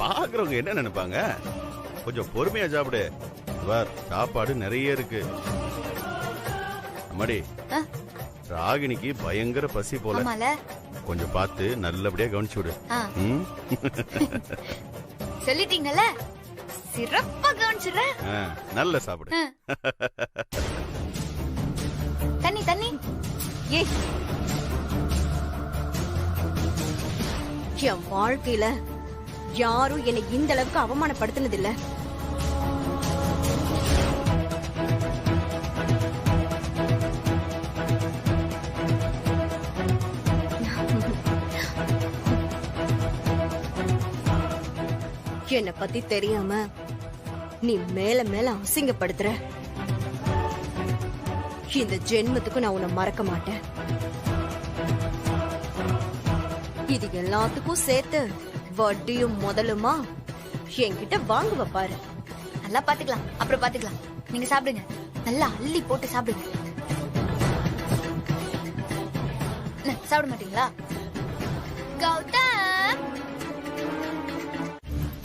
பாக்குறவங்க என்ன நினைப்பாங்க? கொஞ்சம் பொறுமையா சாப்பிடு. சாப்பாடு நிறைய இருக்கு. அம்மாடி, ராகினிக்கு பயங்கர பசி போல. கொஞ்சம் பார்த்து நல்லபடியா கவனிச்சு விடு. சொல்லிட்டீங்கல்ல, சிறப்பா கவனிச்சிடுறேன். நல்ல சாப்பிடு. தண்ணி தண்ணி. ஏய், என் வாழ்க்கையில யாரும் என்னை இந்த அளவுக்கு அவமானப்படுத்தினது இல்ல. என்னை பத்தி தெரியாம நீ மேல மேல அசிங்கப்படுத்துற. இந்த ஜென்மத்துக்கு நான் உன்னை மறக்க மாட்டேன். இது எல்லாத்துக்கும் சேர்த்து வட்டியும் முதலுமா என்கிட்ட வாங்குவ பாரு. நல்லா பாத்துக்கலாம், அப்புறம் பாத்துக்கலாம். நீங்க சாப்பிடுங்க, நல்லா அள்ளி போட்டு சாப்பிடுங்க. சாப்பிட மாட்டீங்களா? கௌதம்,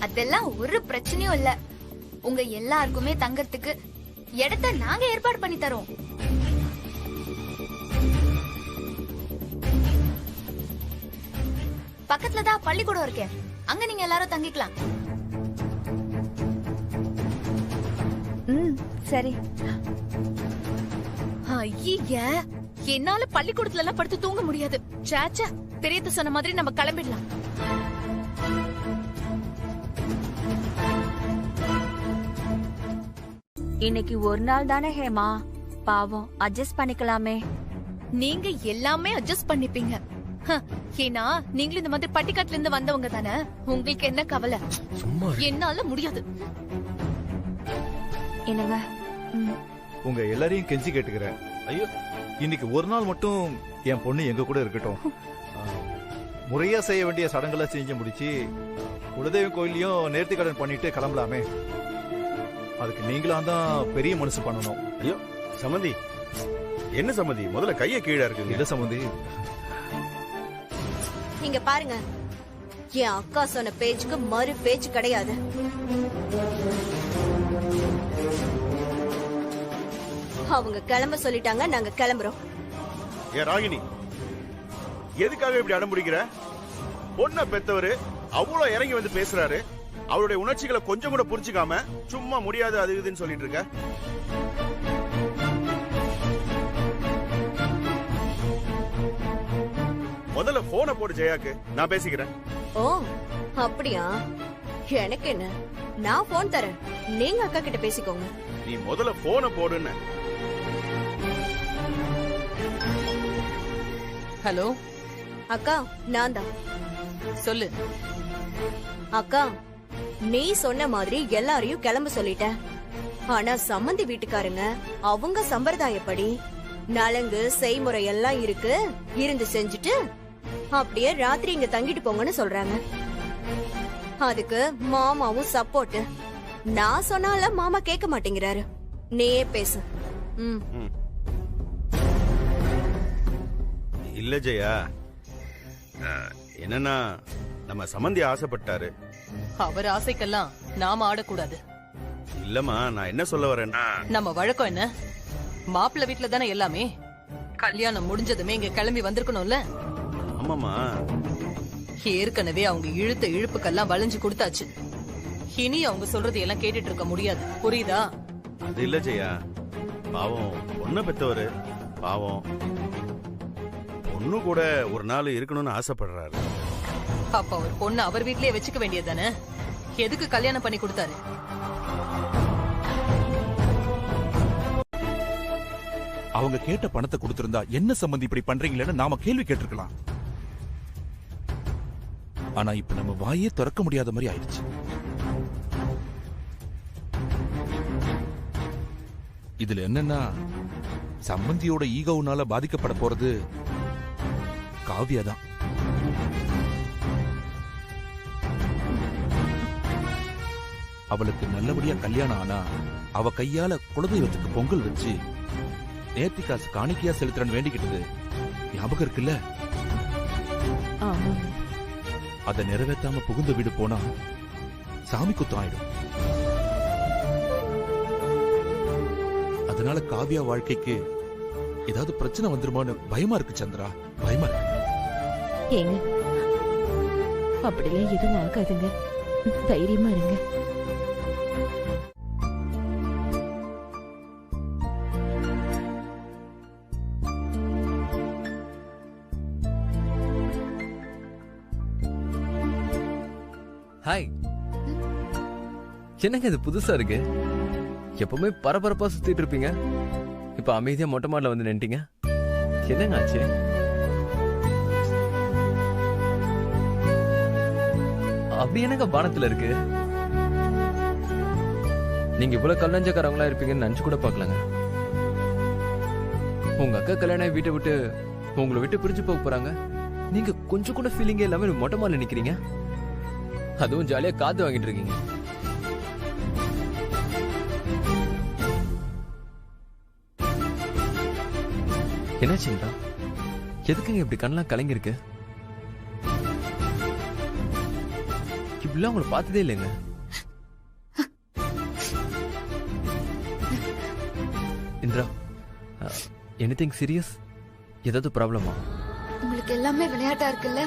அதெல்லாம் ஒரு பிரச்சனையும் இல்ல. உங்க எல்லாருக்குமே தங்கறதுக்கு இடத்த நாங்க ஏற்பாடு பண்ணி தரோம். பக்கத்துலதான் பள்ளிக்கூடம் இருக்கேன், அங்க நீங்க எல்லாரும் தங்கிக்கலாம். சரி. ஐய, என்னால பள்ளிக்கூடத்துல எல்லாம் படுத்து தூங்க முடியாது. சாச்சா, பெரியது சொன்ன மாதிரி நம்ம கிளம்பிடலாம். இன்னைக்கு ஒரு நாள் தானே ஹேமா, பாவம் அட்ஜஸ்ட் பண்ணிக்கலாமே. நீங்க எல்லாமே அட்ஜஸ்ட் பண்ணிப்பீங்க. ஏன்னா நீங்களும் இந்த மாதிரி பட்டிக்காட்டுல இருந்து வந்தவங்க தானே. உங்களுக்கு என்ன கவலை? என்னால முடியாது. என்னங்க, உங்க எல்லாரையும் கெஞ்சி கேட்டுக்கிறேன். ஐயோ, இன்னைக்கு ஒரு நாள் மட்டும் என் பொண்ணு எங்க கூட இருக்கட்டும். முறையா செய்ய வேண்டிய சடங்குகளை செஞ்சு முடிச்சு குலதெய்வம் கோயிலையும் நேர்த்தி கடன் பண்ணிட்டு கிளம்பலாமே. அதுக்கு நீங்களாம் தான் பெரிய மனசு பண்ணணும். ஐயோ சம்மந்தி, என்ன சம்மந்தி, முதல்ல கைய கீழே இருக்கு. இல்ல சம்மந்தி, நீங்க பாருங்க, என் அக்கா சொன்ன பேச்சுக்கு மறு பேச்சு கிடையாது. அவங்க கிளம்ப சொல்லிட்டாங்க, நாங்க கிளம்புறோம். ஏ ராகினி, எதுக்காக இப்படி அடம் பிடிக்கிற? பொண்ண பெத்தவரு அவ்வளவு இறங்கி வந்து பேசுறாரு, அவருடைய உணர்ச்சிகளை கொஞ்சம் கூட புரிஞ்சுக்காம சும்மா முடியாது அது இதுன்னு சொல்லிட்டு இருக்க. முதல்ல போனை போடு ஜெயாக்கு, நான் பேசிக்கிறேன். ஓ அப்படியா? எனக்கு என்ன, நான் போன் தரேன், நீங்க அக்கா கிட்ட பேசிக்கோங்க. நீ முதல்ல போனை போடுன்னு. ஹலோ அக்கா, நான் தான். சொல்லு. அக்கா, நீ சொன்ன மாதிரி எல்லாரையும் கிளம்ப சொல்லிட்டேன். ஆனா சம்மந்தி வீட்டுக்காரங்க அவங்க சம்பிரதாயப்படி நலங்கு செய்முறை எல்லாம் இருக்கு, இருந்து செஞ்சுட்டு அப்படியே ராத்திரி இங்க தங்கிட்டு போங்கன்னு சொல்றாங்க. அதுக்கு மாமாவும் சப்போர்ட். நான் சொன்னால மாமா கேட்க மாட்டேங்கிறாரு. நீயே பேசு. இல்ல ஜெயா, என்னன்னா நம்ம சம்மந்தி ஆசைப்பட்டாரு. அவர் ஆசைக்கெல்லாம் நாம ஆடக்கூடாது. இல்லம்மா, நான் என்ன சொல்ல வரேன்னா, நம்ம வழக்கம் என்ன, மாப்பிள்ளை வீட்டுல தானே எல்லாமே. கல்யாணம் முடிஞ்சதுமே இங்க கிளம்பி வந்திருக்கணும்ல. ஆமாமா, ஏற்கனவே அவங்க இழுத்த இழுப்புக்கெல்லாம் வளைஞ்சு கொடுத்தாச்சு. இனி அவங்க சொல்றது எல்லாம் கேட்டுட்டு இருக்க முடியாது, புரியுதா? அது இல்ல ஜெயா, பாவம் பொண்ணை பெத்தவரு, பாவம் பொண்ணு கூட ஒரு நாள் இருக்கணும்னு ஆசைப்படுறாரு. அப்ப அவர் பொண்ணு அவர் வீட்லயே வச்சுக்க வேண்டியது தானே. எதுக்கு கல்யாணம் பண்ணி கொடுத்தாரு? அவங்க கேட்ட பணத்தை கொடுத்திருந்தா என்ன சம்பந்தி இப்படி பண்றீங்களேன்னு நாம கேள்வி கேட்டிருக்கலாம். ஆனா இப்ப நம்ம வாயே திறக்க முடியாத மாதிரி ஆயிடுச்சு. இதுல என்னன்னா, சம்பந்தியோட ஈகோனால பாதிக்கப்பட போறது காவியா தான். அவளுக்கு நல்லபடியா கல்யாணம் ஆனா அவ கையால குலதெய்வத்துக்கு பொங்கல் வச்சு நேர்த்தி காசு காணிக்கையா செலுத்துறன்னு வேண்டிக்கிட்டது ஞாபகம் இருக்குல்ல? அதை நிறைவேற்றாம புகுந்த வீடு போனா சாமி குத்தம் ஆயிடும். அதனால காவியா வாழ்க்கைக்கு ஏதாவது பிரச்சனை வந்துருமான்னு பயமா இருக்கு சந்திரா, பயமா இருக்கு. ஏங்க, அப்படிலாம் எதுவும் ஆகாதுங்க, தைரியமா இருங்க. ஹாய். என்னங்க இது புதுசா இருக்கு? எப்பவுமே பரபரப்பா சுத்திட்டு இருப்பீங்க, இப்ப அமைதியா மொட்டை மாடல வந்து நின்ட்டீங்க. என்னங்க ஆச்சு? அப்படி என்னங்க பானத்துல இருக்கு? நீங்க இவ்வளவு கல்லஞ்சக்காரங்களா இருப்பீங்கன்னு நினைச்சு கூட பாக்கலங்க. உங்க அக்கா கல்யாணம் வீட்டை விட்டு உங்களை விட்டு பிரிஞ்சு போக போறாங்க, நீங்க கொஞ்சம் கூட ஃபீலிங்கே இல்லாம மொட்டை மாடல நிக்கிறீங்க, அதுவும் ஜாலியா காத்து வாங்கிட்டு இருக்கீங்க. என்னாச்சுங்களா? எதுக்குங்க இப்படி கண்ணெல்லாம் கலங்கிருக்கு? இப்படிலாம் உங்களை பார்த்ததே இல்லைங்க. Indira, anything serious? ஏதாவது ப்ராப்ளமா? உங்களுக்கு எல்லாமே விளையாட்டா இருக்குல்ல?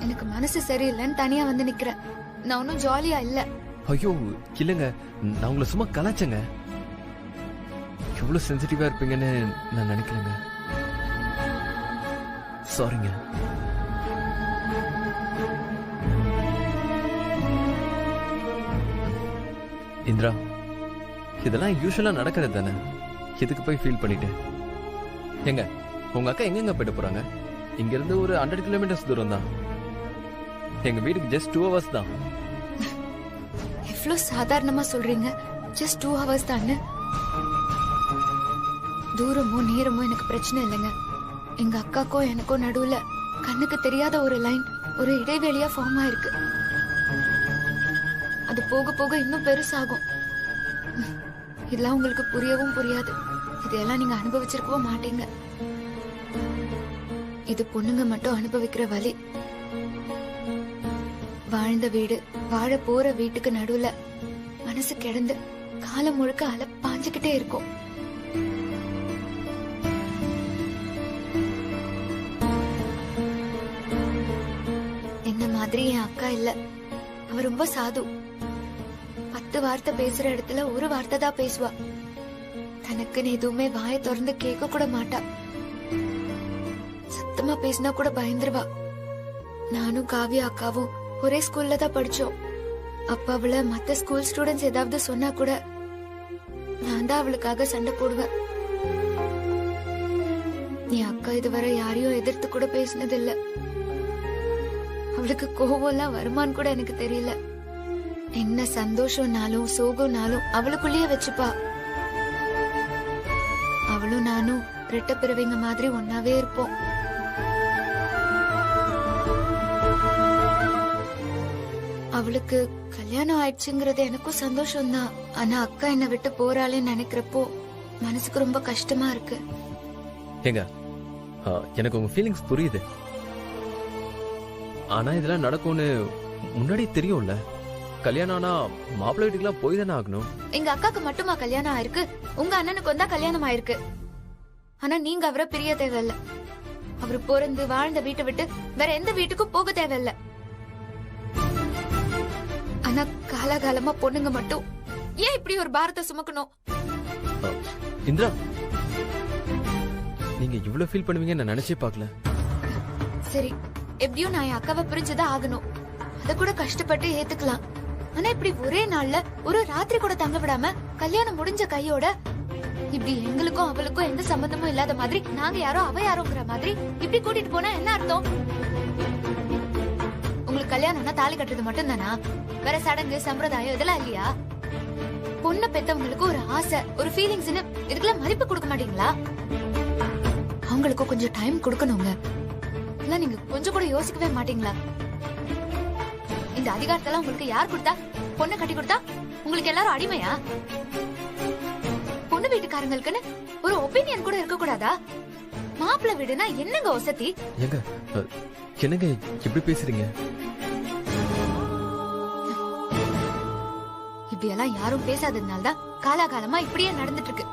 எனக்கு மனசு சரியில்லைன்னு தனியா வந்து நிக்கிறேன். நான் ஒன்னும் ஜாலியா இல்ல. ஐயோ இல்லங்க, நான் உங்களை சும்மா கலாச்சங்க. எவ்வளவு சென்சிட்டிவா இருப்பீங்கன்னு நான் நினைக்கலங்க. சாரிங்க. இந்திரா, இதெல்லாம் யூஸ்வலா நடக்கிறது தானே, எதுக்கு போய் ஃபீல் பண்ணிட்டு? எங்க உங்க அக்கா எங்கெங்க போயிட்டு போறாங்க? இங்க இருந்து ஒரு 100 கிலோமீட்டர்ஸ் தூரம் தான். எங்க வீட்டுக்கு ஜஸ்ட் 2 hours தான். எவ்வளவு சாதாரணமா சொல்றீங்க, ஜஸ்ட் 2 hours தானே. தூரமோ நேரமோ எனக்கு பிரச்சனை இல்லைங்க. எங்க அக்காக்கோ எனக்கோ நடுவுல கண்ணுக்கு தெரியாத ஒரு லைன், ஒரு இடைவெளியா ஃபார்ம் ஆயிருக்கு. அது போக போக இன்னும் பெருசாகும். இதெல்லாம் உங்களுக்கு புரியவும் புரியாது. இதெல்லாம் நீங்க அனுபவிச்சிருக்கவும் மாட்டீங்க. இது பொண்ணுங்க மட்டும் அனுபவிக்கிற வலி. வாழ்ந்த வீடு, வாழ போற வீட்டுக்கு நடுவுல மனசு கிடந்து காலம் முழுக்க அலை பாஞ்சுக்கிட்டே இருக்கும். என்ன மாதிரி என் அக்கா இல்ல. அவ ரொம்ப சாது. 10 வார்த்தை பேசுற இடத்துல ஒரு வார்த்தை தான் பேசுவா. தனக்குன்னு எதுவுமே வாயை திறந்து கேட்க கூட மாட்டா. சத்தமா பேசினா கூட பயந்துருவா. நானும் காவியா அக்காவும் ஒரே ஸ்கூல்ல தான் படிச்சோம். அப்ப அவளை மத்த ஸ்கூல் ஸ்டூடெண்ட்ஸ் ஏதாவது சொன்னா கூட நான் தான் அவளுக்காக சண்டை போடுவேன். என் அக்கா இதுவரை யாரையும் எதிர்த்து கூட பேசினது இல்ல. அவளுக்கு கோவம் எல்லாம் வருமான்னு கூட எனக்கு தெரியல. என்ன சந்தோஷம்னாலும் சோகம்னாலும் அவளுக்குள்ளேயே வச்சுப்பா. அவளும் நானும் ரெட்ட பிறவிங்க மாதிரி ஒன்னாவே இருப்போம். அவளுக்கு கல்யாணம் ஆயிடுச்சுங்கிறது எனக்கும் சந்தோஷம் தான். ஆனா அக்கா என்ன விட்டு போறாளேன்னு நினைக்கிறப்போ மனசுக்கு ரொம்ப கஷ்டமா இருக்கு. ஏங்க, எனக்கு உங்க ஃபீலிங்ஸ் புரியுது. ஆனா இதெல்லாம் நடக்கும்னு முன்னாடி தெரியும்ல. கல்யாணம் ஆனா மாப்பிள்ளை வீட்டுக்குலாம் போய் தானே ஆகணும். எங்க அக்காக்கு மட்டுமா கல்யாணம் ஆயிருக்கு? உங்க அண்ணனுக்கு வந்தா கல்யாணம் ஆயிருக்கு. ஆனா நீங்க அவரை பிரிய தேவையில்ல. அவரு பிறந்து வாழ்ந்த வீட்டை விட்டு வேற எந்த வீட்டுக்கும் போக தேவையில்ல. ஆனா காலகாலமா பொண்ணுங்க மட்டும் ஏன் இப்படி ஒரு பாரத்தை சுமக்கணும்? இந்திரா, நீங்க இவ்வளவு ஃபீல் பண்ணுவீங்க நான் நினைச்சே பார்க்கல. சரி, எப்படியும் நான் என் அக்காவை பிரிஞ்சுதான் ஆகணும். அத கூட கஷ்டப்பட்டு ஏத்துக்கலாம். ஆனா இப்படி ஒரே நாள்ல ஒரு ராத்திரி கூட தங்க விடாம கல்யாணம் முடிஞ்ச கையோட இப்படி எங்களுக்கும் அவளுக்கும் எந்த சம்பந்தமும் இல்லாத மாதிரி, நாங்க யாரோ அவ யாரோங்கிற மாதிரி இப்படி கூட்டிட்டு போனா என்ன அர்த்தம்? உங்களுக்கு கல்யாணம்னா தாலி கட்டுறது மட்டும் தானா? வேற சடங்கு சம்பிரதாயம் இதெல்லாம் இல்லையா? பொண்ணு பெத்தவங்களுக்கு ஒரு ஆசை, ஒரு ஃபீலிங்ஸ்னு இதுக்கெல்லாம் மதிப்பு கொடுக்க மாட்டீங்களா? அவங்களுக்கு கொஞ்சம் டைம் கொடுக்கணுங்க. இல்ல நீங்க கொஞ்சம் கூட யோசிக்கவே மாட்டீங்களா? இந்த அதிகாரத்தெல்லாம் உங்களுக்கு யார் கொடுத்தா? பொண்ணு கட்டி கொடுத்தா உங்களுக்கு எல்லாரும் அடிமையா? பொண்ணு வீட்டுக்காரங்களுக்குன்னு ஒரு ஒப்பீனியன் கூட இருக்க கூடாதா? மாப்பிள்ளை வீடுனா என்னங்க வசதி? ஏங்க, என்னங்க எப்படி பேசுறீங்க? இப்படி எல்லாம் யாரும் பேசாததுனால்தான் காலாகாலமா இப்படியே நடந்துட்டு இருக்கு.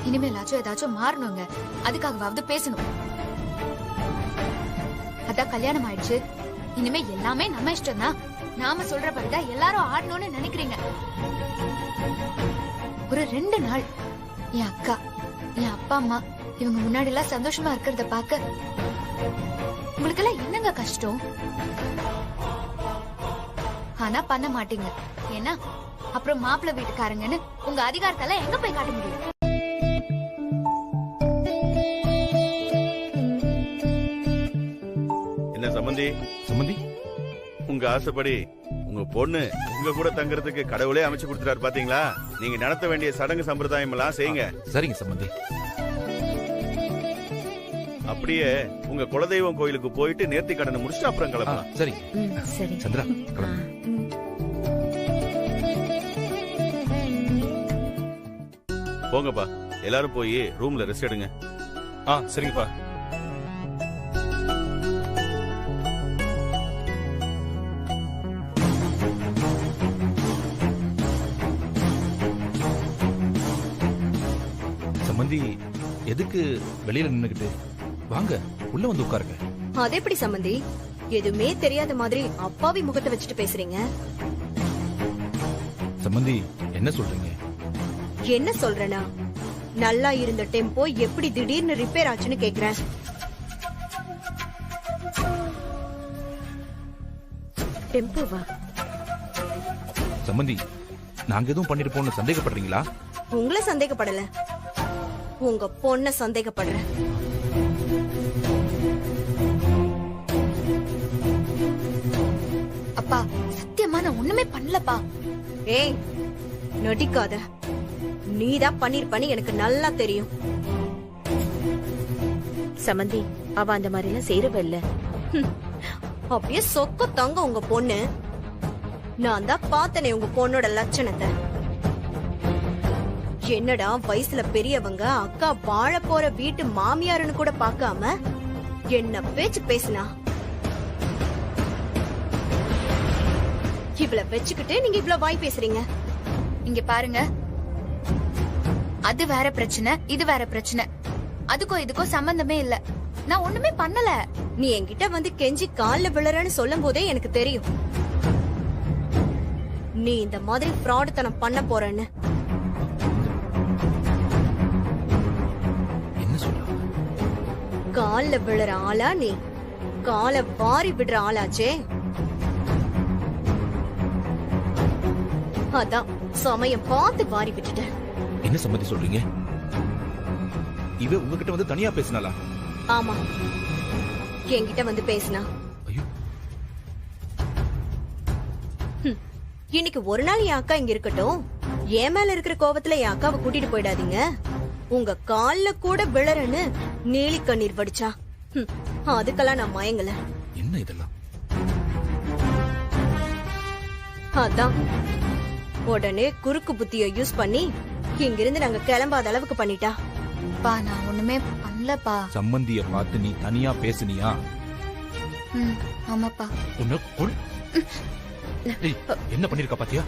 இனிமேலாச்சும் ஏதாச்சும் மாறணுங்க. அதுக்காகவாவது பேசணும். அதான் கல்யாணம் ஆயிடுச்சு, இனிமே எல்லாமே நம்ம இஷ்டம் தான். நாம சொல்ற படிதான் எல்லாரும் ஆடணும்னு நினைக்கிறீங்க. ஒரு 2 நாள் என் அக்கா, என் அப்பா அம்மா இவங்க முன்னாடி எல்லாம் சந்தோஷமா இருக்கிறத பாக்க உங்களுக்கெல்லாம் என்னங்க கஷ்டம்? ஆனா பண்ண மாட்டீங்க. ஏன்னா அப்புறம் மாப்பிள்ளை வீட்டுக்காரங்கன்னு உங்க அதிகாரத்தெல்லாம் எங்க போய் காட்ட முடியும்? என்ன சம்பந்தி? சம்பந்தி, உங்க ஆசைப்படி உங்க பொண்ணு உங்க கூட தங்கறதுக்கு கடவுளே அமைச்சு கொடுத்துட்டாரு பாத்தீங்களா? நீங்க நடத்த வேண்டிய சடங்கு சம்பிரதாயம் எல்லாம் செய்யுங்க. சரிங்க சம்பந்தி. அப்படியே உங்க குலதெய்வம் கோயிலுக்கு போயிட்டு நேர்த்தி கடனை முடிச்சுட்டு அப்புறம் கிளம்பலாம். சரிங்க. சரி சந்திரா, போங்கப்பா, எல்லாரும் போய் ரூம்ல ரெஸ்ட் எடுங்க. சரிங்கப்பா. சம்பந்தி, எதுக்கு வெளியில நின்னுகிட்டு? வாங்க உள்ள வந்து உட்காருங்க. அது எப்படி சம்பந்தி? எதுவுமே தெரியாத மாதிரி அப்பாவி முகத்தை வச்சுட்டு பேசுறீங்க. சம்பந்தி, என்ன சொல்றீங்க? என்ன சொல்றேனா, நல்லா இருந்த டெம்போ எப்படி திடீர்னு ரிப்பேர் ஆச்சுன்னு கேக்குறேன். டெம்போவா? சம்பந்தி, நாங்க எதுவும் பண்ணிருப்போம்னு சந்தேகப்படுறீங்களா? உங்களை சந்தேகப்படல, உங்க பொண்ண சந்தேகப்படுறேன். அப்பா சத்தியமா நான் ஒண்ணுமே பண்ணலப்பா. ஏய் நடிக்காத, நீதான் பண்ணிருப்பன்னு எனக்கு நல்லா தெரியும். சமந்தி, அவ அந்த மாதிரி எல்லாம் செய்யறவ இல்ல. அப்படியே சொக்க தங்க உங்க பொண்ணு. நான் தான் பார்த்தனே உங்க பொண்ணோட லட்சணத்தை. என்னடா வயசுல பெரியவங்க அக்கா வாழ போற வீட்டு மாமியாருன்னு கூட பார்க்காம என்ன பேச்சு பேசினா? இவ்வளவு வச்சுக்கிட்டு நீங்க இவ்வளவு வாய் பேசுறீங்க. இங்க பாருங்க, அது வேற பிரச்சனை, இது வேற பிரச்சனை. அதுக்கும் இதுக்கும் சம்பந்தமே இல்ல. நான் ஒண்ணுமே பண்ணல. நீ என்கிட்ட வந்து கெஞ்சி கால்ல விழறன்னு சொல்லும் போதே எனக்கு தெரியும் நீ இந்த மாதிரி ஃப்ராடுத்தனம் பண்ண போறன்னு. என்ன சொல்ற? கால்ல விழற ஆளா நீ? காலை வாரி விடுற ஆளாச்சே. அதான் சமயம் பார்த்து வாரி விட்டுட்டேன். என்ன சம்பந்தி சொல்றீங்க? இவ உங்ககிட்ட வந்து தனியா பேசினாளா? ஆமா, என்கிட்ட வந்து பேசினா. இன்னைக்கு ஒரு நாள் என் அக்கா இங்க இருக்கட்டும். என் மேல இருக்கிற கோபத்துல என் அக்காவை கூட்டிட்டு போயிடாதீங்க. உங்க கால்ல கூட விழறன்னு நீலி கண்ணீர் வடிச்சா அதுக்கெல்லாம் நான் மயங்கல. என்ன இதெல்லாம்? அதான் உடனே குறுக்கு புத்திய யூஸ் பண்ணி இங்கிருந்து நாங்க கிளம்பாத அளவுக்கு பண்ணிட்டா. பா நான் ஒண்ணுமே பண்ணலப்பா. சம்பந்திய பார்த்து நீ தனியா பேசுனியா? ஆமாப்பா. உன்னை கொல். ஏய், என்ன பண்ணிருக்கா பாத்தியா?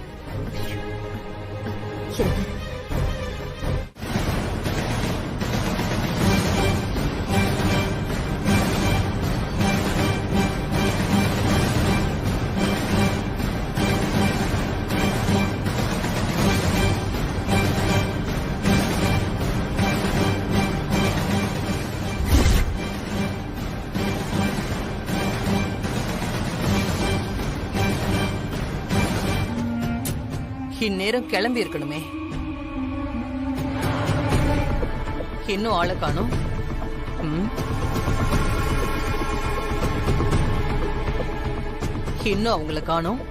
இந்நேரம் கிளம்பி இருக்கணுமே. இன்னும் ஆளை காணோம். இன்னும் அவங்கள காணோம்.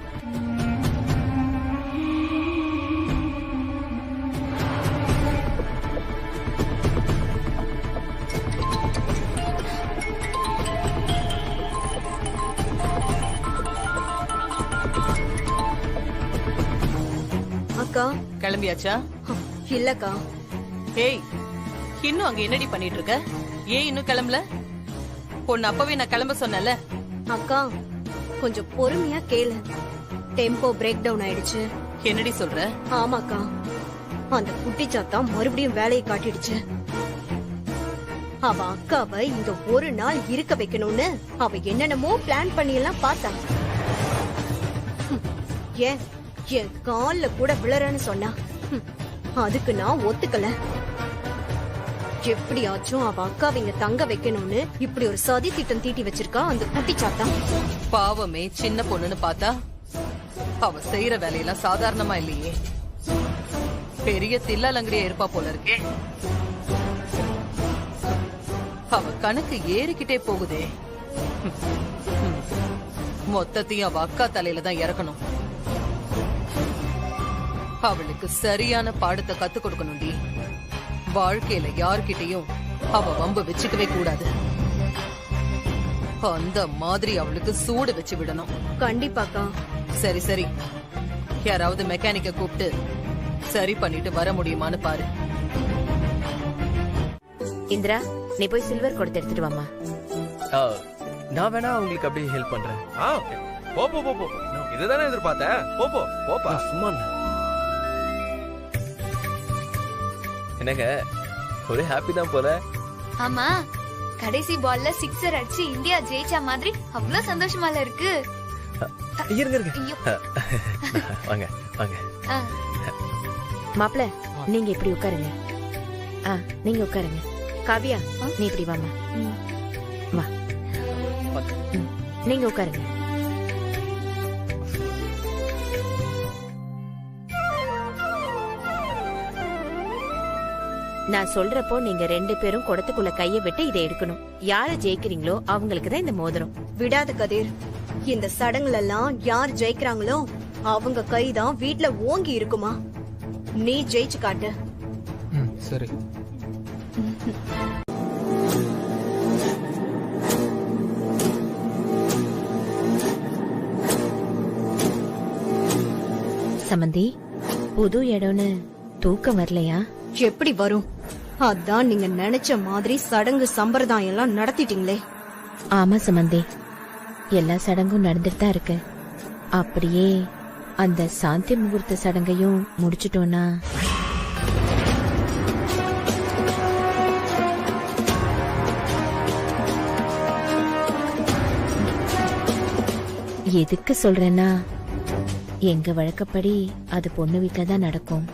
அக்கா கிளம்பியாச்சா? இல்லக்கா. ஏய், இன்னும் அங்க என்னடி பண்ணிட்டு இருக்க? ஏன் இன்னும் கிளம்பல? பொண்ணு அப்பவே நான் கிளம்ப சொன்னல. அக்கா கொஞ்சம் பொறுமையா கேளு. டெம்போ பிரேக் டவுன் ஆயிடுச்சு. என்னடி சொல்ற? ஆமாக்கா, அந்த குட்டி சாத்தா மறுபடியும் வேலையை காட்டிடுச்சு. அவ அக்காவை இங்க ஒரு நாள் இருக்க வைக்கணும்னு அவ என்னென்னமோ பிளான் பண்ணி எல்லாம் பார்த்தா. ஏன் என் கால்ல கூட விழறன்னு சொன்னா அதுக்கு நான் ஒத்துக்கல. எப்படியாச்சும் அவ அக்காவை இங்க தங்க வைக்கணும்னு இப்படி ஒரு சதி திட்டம் தீட்டி வச்சிருக்கா அந்த குட்டிச்சாத்தா. பாவமே சின்ன பொண்ணுன்னு பார்த்தா அவ செய்யற வேலையெல்லாம் சாதாரணமா இல்லையே. பெரிய தில்லாலங்கடியா இருப்பா போல இருக்கே. அவ கணக்கு ஏறிக்கிட்டே போகுதே. மொத்தத்தையும் அவ அக்கா தலையில தான் இறக்கணும். அவளுக்கு சரியான பாடத்தை கத்து கொடுக்கணும்டி. வாழ்க்கையில யார்கிட்டயும் அவ வம்பு வச்சுக்கவே கூடாது. அந்த மாதிரி அவளுக்கு சூடு வச்சு விடணும். கண்டிப்பாக்கா. சரி சரி, யாராவது மெக்கானிக்க கூப்பிட்டு சரி பண்ணிட்டு வர முடியுமான்னு பாரு. இந்திரா, நீ போய் சில்வர் கொடுத்து எடுத்துட்டு வாமா. நான் வேணா உங்களுக்கு அப்படியே ஹெல்ப் பண்றேன். போ போ போ போ. இதுதானே எதிர்பார்த்த. போ போ போப்பா. சும்மா என்னங்க, ஒரே ஹாப்பி தான் போல. ஆமா, கடைசி பால்ல சிக்ஸர் அடிச்சு இந்தியா ஜெயிச்சா மாதிரி அவ்வளவு சந்தோஷமா இருக்கு. இருங்க இருங்க, வாங்க வாங்க. மாப்பிள்ள, நீங்க இப்படி உட்காருங்க. நீங்க உட்காருங்க. காவியா, நீ இப்படி வாமா. வா, நீங்க உட்காருங்க. நான் சொல்றப்போ நீங்க 2 பேரும் குடத்துக்குள்ள கைய விட்டு இதை எடுக்கணும். யார ஜெயிக்கிறீங்களோ அவங்களுக்கு தான் இந்த மோதிரம். விடாது கதிர். இந்த சடங்குல எல்லாம் யார் ஜெயிக்கிறாங்களோ அவங்க கைதான் வீட்ல ஓங்கி இருக்குமா. நீ ஜெயிச்சு காட்டு. சரி. சமந்தி, புது இடம்னு தூக்கம் வரலையா? எப்படி வரும்? அதான் நீங்க நினைச்ச மாதிரி சடங்கு சம்பிரதாயம் எல்லாம் நடத்திட்டீங்களே. ஆமா சமந்தி, எல்லா சடங்கும் நடந்துட்டு தான் இருக்கு. அப்படியே அந்த சாந்தி முகூர்த்த சடங்கையும் முடிச்சிட்டோம்னா எதுக்கு சொல்றேன்னா, எங்க வழக்கப்படி அது பொண்ணு வீட்டுல தான் நடக்கும்.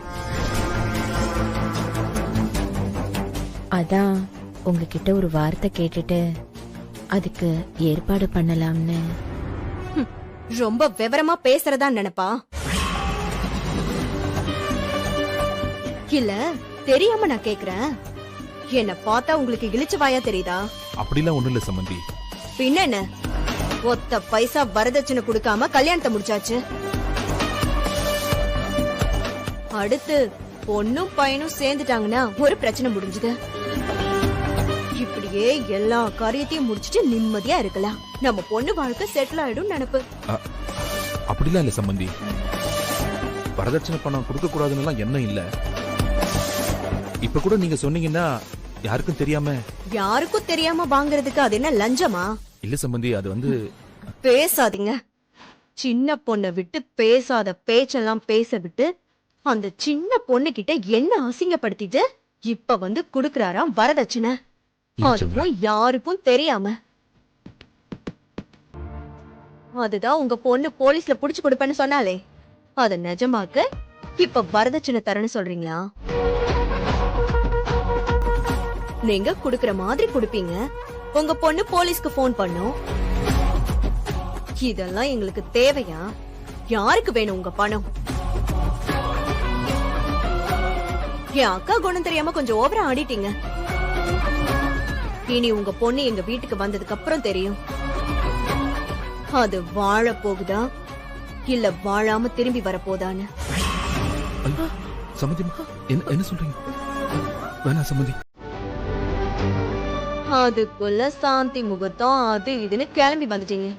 அதான் உங்ககிட்ட ஒரு வார்த்தை கேட்டுட்டு அதுக்கு ஏற்பாடு பண்ணலாம்னு. ரொம்ப விவரமா பேசுறதா நினைப்பா? இல்ல தெரியாம நான் கேக்குறேன். என்ன பார்த்தா உங்களுக்கு இழிச்ச வாயா தெரியுதா? அப்படிலாம் ஒண்ணும் இல்ல சம்பந்தி. பின்ன என்ன, ஒத்த பைசா வரதட்சணை கொடுக்காம கல்யாணத்தை முடிச்சாச்சு. அடுத்து பொண்ணும் பையனும் சேர்ந்துட்டாங்கன்னா ஒரு பிரச்சனை முடிஞ்சது. இப்படியே எல்லா காரியத்தையும் முடிச்சிட்டு நிம்மதியா இருக்கலாம். நம்ம பொண்ணு வாழ்க்கை செட்டில் ஆயிடும் நினைப்பு. அப்படிலாம் இல்ல சம்பந்தி. வரதட்சணை பணம் கொடுக்க கூடாதுன்னு என்ன இல்ல. இப்ப கூட நீங்க சொன்னீங்கன்னா யாருக்கும் தெரியாம. யாருக்கும் தெரியாம வாங்குறதுக்கு அது என்ன லஞ்சமா? இல்ல சம்பந்தி, அது வந்து. பேசாதீங்க. சின்ன பொண்ணை விட்டு பேசாத பேச்செல்லாம் பேச விட்டு அந்த சின்ன பொண்ணு கிட்ட என்ன அசிங்கப்படுத்திட்டு இப்ப வந்து குடுக்கறாராம் வரதட்சணை. அதுவும் யாருக்கும் தெரியாம. அதுதான் உங்க பொண்ணு போலீஸ்ல புடிச்சு கொடுப்பேன்னு சொன்னாலே, அத நிஜமாக்க இப்ப வரதட்சணை தரேன்னு சொல்றீங்களா? நீங்க குடுக்கற மாதிரி குடுப்பீங்க. உங்க பொண்ணு போலீஸ்க்கு போன் பண்ணும். இதெல்லாம் எங்களுக்கு தேவையா? யாருக்கு வேணும் உங்க பணம்? என் அக்கா குணம் தெரியாம கொஞ்சம் ஓவரா ஆடிட்டீங்க. இனி உங்க பொண்ணு எங்க வீட்டுக்கு வந்ததுக்கு அப்புறம் தெரியும் அது வாழ போகுதா இல்ல வாழாம திரும்பி வரப்போதான்னு. சம்மதி, என்ன சொல்றீங்க? வேணா சம்மதி. அதுக்குள்ள சாந்தி முகூர்த்தம் அது இதுன்னு கிளம்பி வந்துட்டீங்க.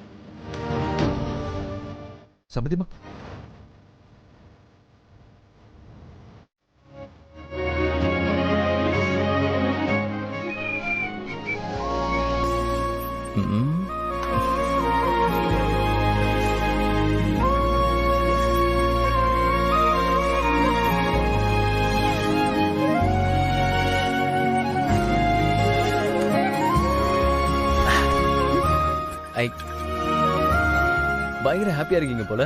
சம்மதிமா. பயங்கர ஹாப்பியா இருக்கீங்க போல.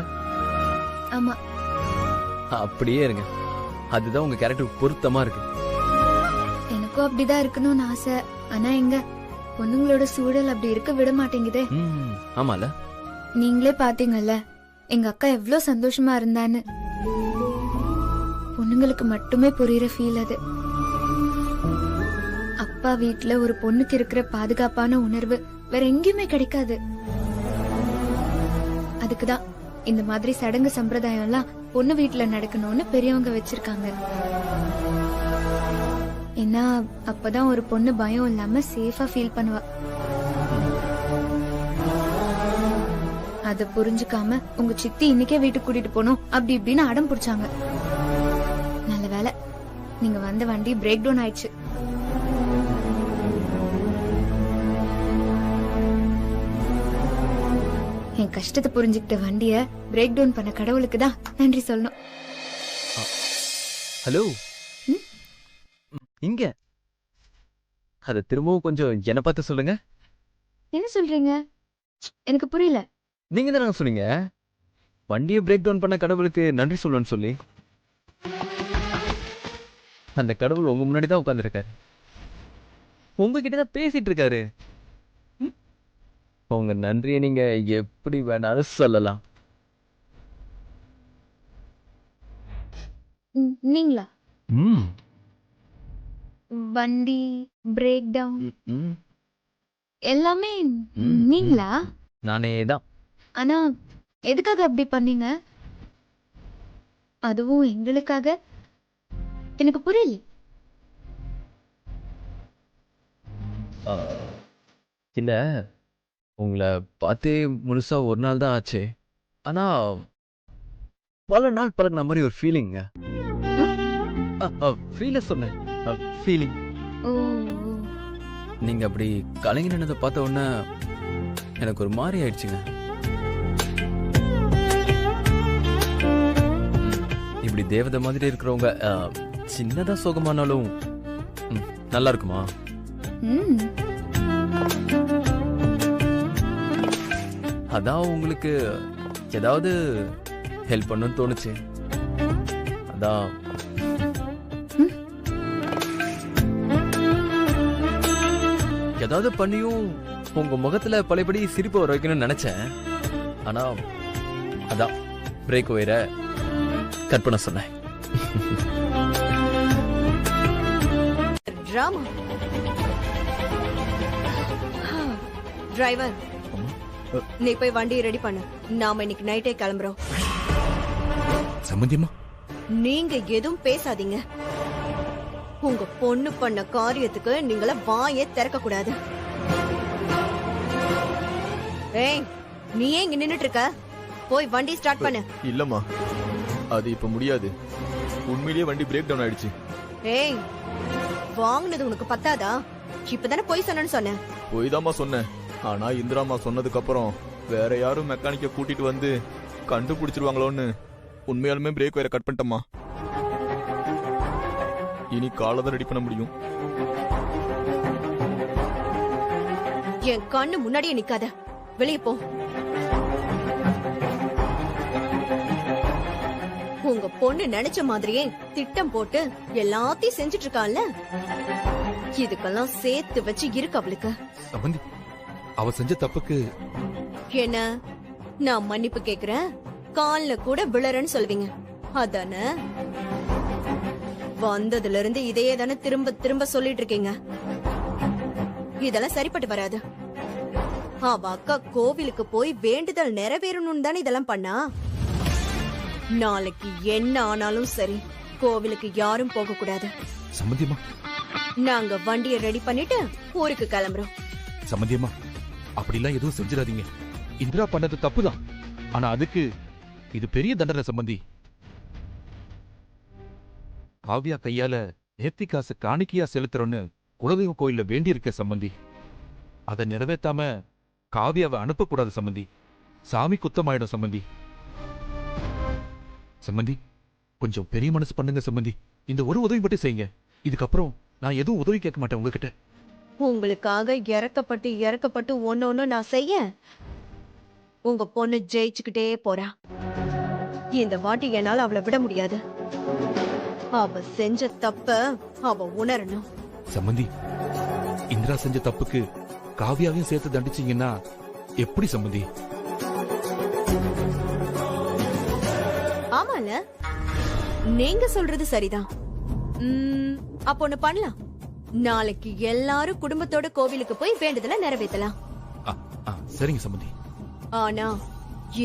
ஆமா, அப்படியே இருங்க. அதுதான் உங்க கேரக்டருக்கு பொருத்தமா இருக்கு. என்ன எனக்கும் அப்படிதான் இருக்கணும்னு ஆசை. ஆனா எங்க பொண்ணுங்களோட சூழல் அப்படி இருக்க விட மாட்டேங்குதே. ஆமால, நீங்களே பாத்தீங்கல்ல எங்க அக்கா எவ்வளவு சந்தோஷமா இருந்தான்னு. பொண்ணுங்களுக்கு மட்டுமே புரியுற ஃபீல் அது. அப்பா வீட்ல ஒரு பொண்ணுக்கு இருக்கிற பாதுகாப்பான உணர்வு வேற எங்கேயுமே கிடைக்காது. அதுக்குதான் இந்த மாதிரி சடங்கு சம்பிரதாயம் எல்லாம் பொண்ணு வீட்டுல நடக்கணும்னு பெரியவங்க வச்சிருக்காங்க. ஏன்னா அப்பதான் ஒரு பொண்ணு பயம் இல்லாம சேஃபா ஃபீல் பண்ணுவா. அத புரிஞ்சுக்காம உங்க சித்தி இன்னைக்கே வீட்டுக்கு கூட்டிட்டு போனோம் அப்படி இப்படின்னு அடம் பிடிச்சாங்க. நல்ல வேலை நீங்க வந்த வண்டி பிரேக் டவுன் ஆயிடுச்சு. என் கஷ்டத்தை புரிஞ்சுக்கிட்ட வண்டிய பிரேக் டவுன் பண்ண கடவுளுக்கு தான் நன்றி சொல்லணும். ஹலோ, இங்க அத திரும்பவும் கொஞ்சம் என்ன பார்த்து சொல்லுங்க. என்ன சொல்றீங்க? எனக்கு புரியல. நீங்க தானே சொன்னீங்க வண்டியை பிரேக் டவுன் பண்ண கடவுளுக்கு நன்றி சொல்லணும்னு சொல்லி. அந்த கடவுள் உங்க முன்னாடி தான் உட்கார்ந்துருக்காரு, உங்ககிட்ட தான் பேசிட்டு இருக்காரு. உங்க நன்றியை நீங்க எப்படி வேணாலும் சொல்லலாம். நீங்களா? வண்டி பிரேக் டவுன் எல்லாமே நீங்களா? நானே தான். ஆனா எதுக்காக அப்படி பண்ணீங்க? அதுவும் எங்களுக்காக? எனக்கு புரியல. இல்ல, உங்களை பார்த்தே முழுசா ஒரு நாள் தான் ஆச்சு. ஆனா பல நாள் பழகின மாதிரி ஒரு ஃபீலிங்க. ஃபீல சொன்னேன், ஃபீலிங். நீங்க அப்படி கலங்கி நின்னதை பார்த்த உடனே எனக்கு ஒரு மாதிரி ஆயிடுச்சுங்க. இப்படி தேவதை மாதிரி இருக்கிறவங்க சின்னதா சோகமானாலும் நல்லா இருக்குமா? அதான் உங்களுக்கு ஏதாவது ஹெல்ப் பண்ணணும்னு தோணுச்சு. அதான் ஏதாவது பண்ணியும் உங்க முகத்துல பழையபடி சிரிப்பு வர வைக்கணும்னு நினைச்சேன். ஆனா அதான் பிரேக் ஒயர கட் பண்ண சொன்னேன். டிரைவர், நீ போய் வண்டியை ரெடி பண்ணு. நாம இன்னைக்கு நைட்டே கிளம்புறோம். சம்பந்தியமா, நீங்க எதுவும் பேசாதீங்க. உங்க பொண்ணு பண்ண காரியத்துக்கு நீங்கள வாயே திறக்க கூடாது. ஏய், நீ ஏன் இங்க நின்னுட்டு இருக்க? போய் வண்டி ஸ்டார்ட் பண்ணு. இல்லம்மா, அது இப்ப முடியாது. உண்மையிலேயே வண்டி பிரேக் டவுன் ஆயிடுச்சு. ஏய், வாங்குனது உனக்கு பத்தாதா? இப்பதானே போய் சொன்னேன்னு சொன்னேன். போய் தாம்மா சொன்னேன். ஆனா இந்திராமா சொன்னதுக்கு அப்புறம் வேற யாரும் மெக்கானிக்க கூட்டிட்டு வந்து கண்டுபிடிச்சிருவாங்களோன்னு உண்மையாலுமே பிரேக் ஒயரை கட் பண்ணிட்டம்மா. இனி காலை தான் ரெடி பண்ண முடியும். என் கண்ணு முன்னாடியே நிக்காத, வெளியே போ. உங்க பொண்ணு நினைச்ச மாதிரியே திட்டம் போட்டு எல்லாத்தையும் செஞ்சுட்டு இருக்கான்ல, இதுக்கெல்லாம் சேர்த்து வச்சு இருக்கு அவளுக்கு. சம்பந்தி, அவ செஞ்ச தப்புக்கு என்ன நான் மன்னிப்பு கேக்குறேன், கால்ல கூட விழறன்னு சொல்வீங்க அதானே? வந்ததுல இருந்து இதையே தானே திரும்ப திரும்ப சொல்லிட்டு இருக்கீங்க. இதெல்லாம் சரிப்பட்டு வராது. அவ அக்கா கோவிலுக்கு போய் வேண்டுதல் நிறைவேறணும்னு தானே இதெல்லாம் பண்ணா. நாளைக்கு என்ன ஆனாலும் சரி, கோவிலுக்கு யாரும் போக கூடாது. சம்பந்தியமா, நாங்க வண்டியை ரெடி பண்ணிட்டு ஊருக்கு கிளம்புறோம். சம்பந்தியமா, அப்படிலாம் எதுவும் செஞ்சிடாதீங்க. இந்திரா பண்ணது தப்புதான். ஆனா அதுக்கு இது பெரிய தண்டனை சம்பந்தி. காவியா கையால நேர்த்தி காசு காணிக்கையா செலுத்துறோன்னு குலதெய்வ கோயில்ல வேண்டி இருக்க சம்பந்தி. அதை நிறைவேற்றாம காவியாவை அனுப்பக்கூடாது சம்பந்தி. சாமி குத்தமாயிடும் சம்பந்தி. சம்பந்தி, கொஞ்சம் பெரிய மனசு பண்ணுங்க சம்பந்தி. இந்த ஒரு உதவி மட்டும் செய்யுங்க. இதுக்கப்புறம் நான் எதுவும் உதவி கேட்க மாட்டேன் உங்ககிட்ட. உங்களுக்காக இறக்கப்பட்டு ஒன்னு நான் செய்ய உங்க பொண்ணு ஜெயிச்சுக்கிட்டே போறா. இந்த வாட்டி என்னால அவளை விட முடியாது. அவ செஞ்ச தப்ப அவ உணரணும். சம்பந்தி, இந்திரா செஞ்ச தப்புக்கு காவியாவையும் சேர்த்து தண்டிச்சீங்கன்னா எப்படி சம்பந்தி? ஆமால, நீங்க சொல்றது சரிதான். அப்ப ஒண்ணு பண்ணலாம். நாளைக்கு எல்லாரும் குடும்பத்தோட கோவிலுக்கு போய் வேண்டுதல நிறைவேற்றலாம். சரிங்க சம்பந்தி. ஆனா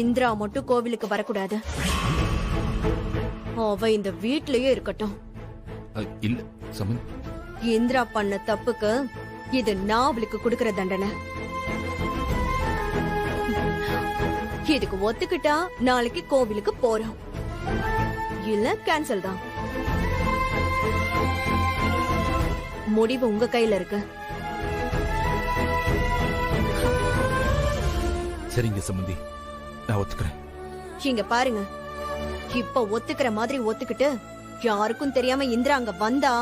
இந்திரா மட்டும் கோவிலுக்கு வரக்கூடாது. அவ இந்த வீட்லயே இருக்கட்டும். இல்ல சம்பந்தி, இந்திரா பண்ண தப்புக்கு இது நான் அவளுக்கு கொடுக்கற தண்டனை. இதுக்கு ஒத்துக்கிட்டா நாளைக்கு கோவிலுக்கு போறோம், இல்ல கேன்சல் தான். முடிவு உங்க கையில இருக்கு. சரிங்க சம்பந்தி, நான் ஒத்துக்கிறேன். இங்க பாருங்க, இப்ப ஒத்துக்கிற மாதிரி ஒத்துக்கிட்டு யாருக்கும் தெரியாம இந்திரா அங்க வந்தா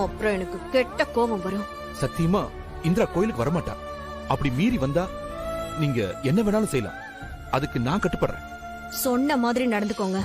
அப்புறம் எனக்கு கெட்ட கோபம் வரும். சத்தியமா இந்திரா கோயிலுக்கு வரமாட்டா. அப்படி மீறி வந்தா நீங்க என்ன வேணாலும் செய்யலாம், அதுக்கு நான் கட்டுப்படுறேன். சொன்ன மாதிரி நடந்துக்கோங்க.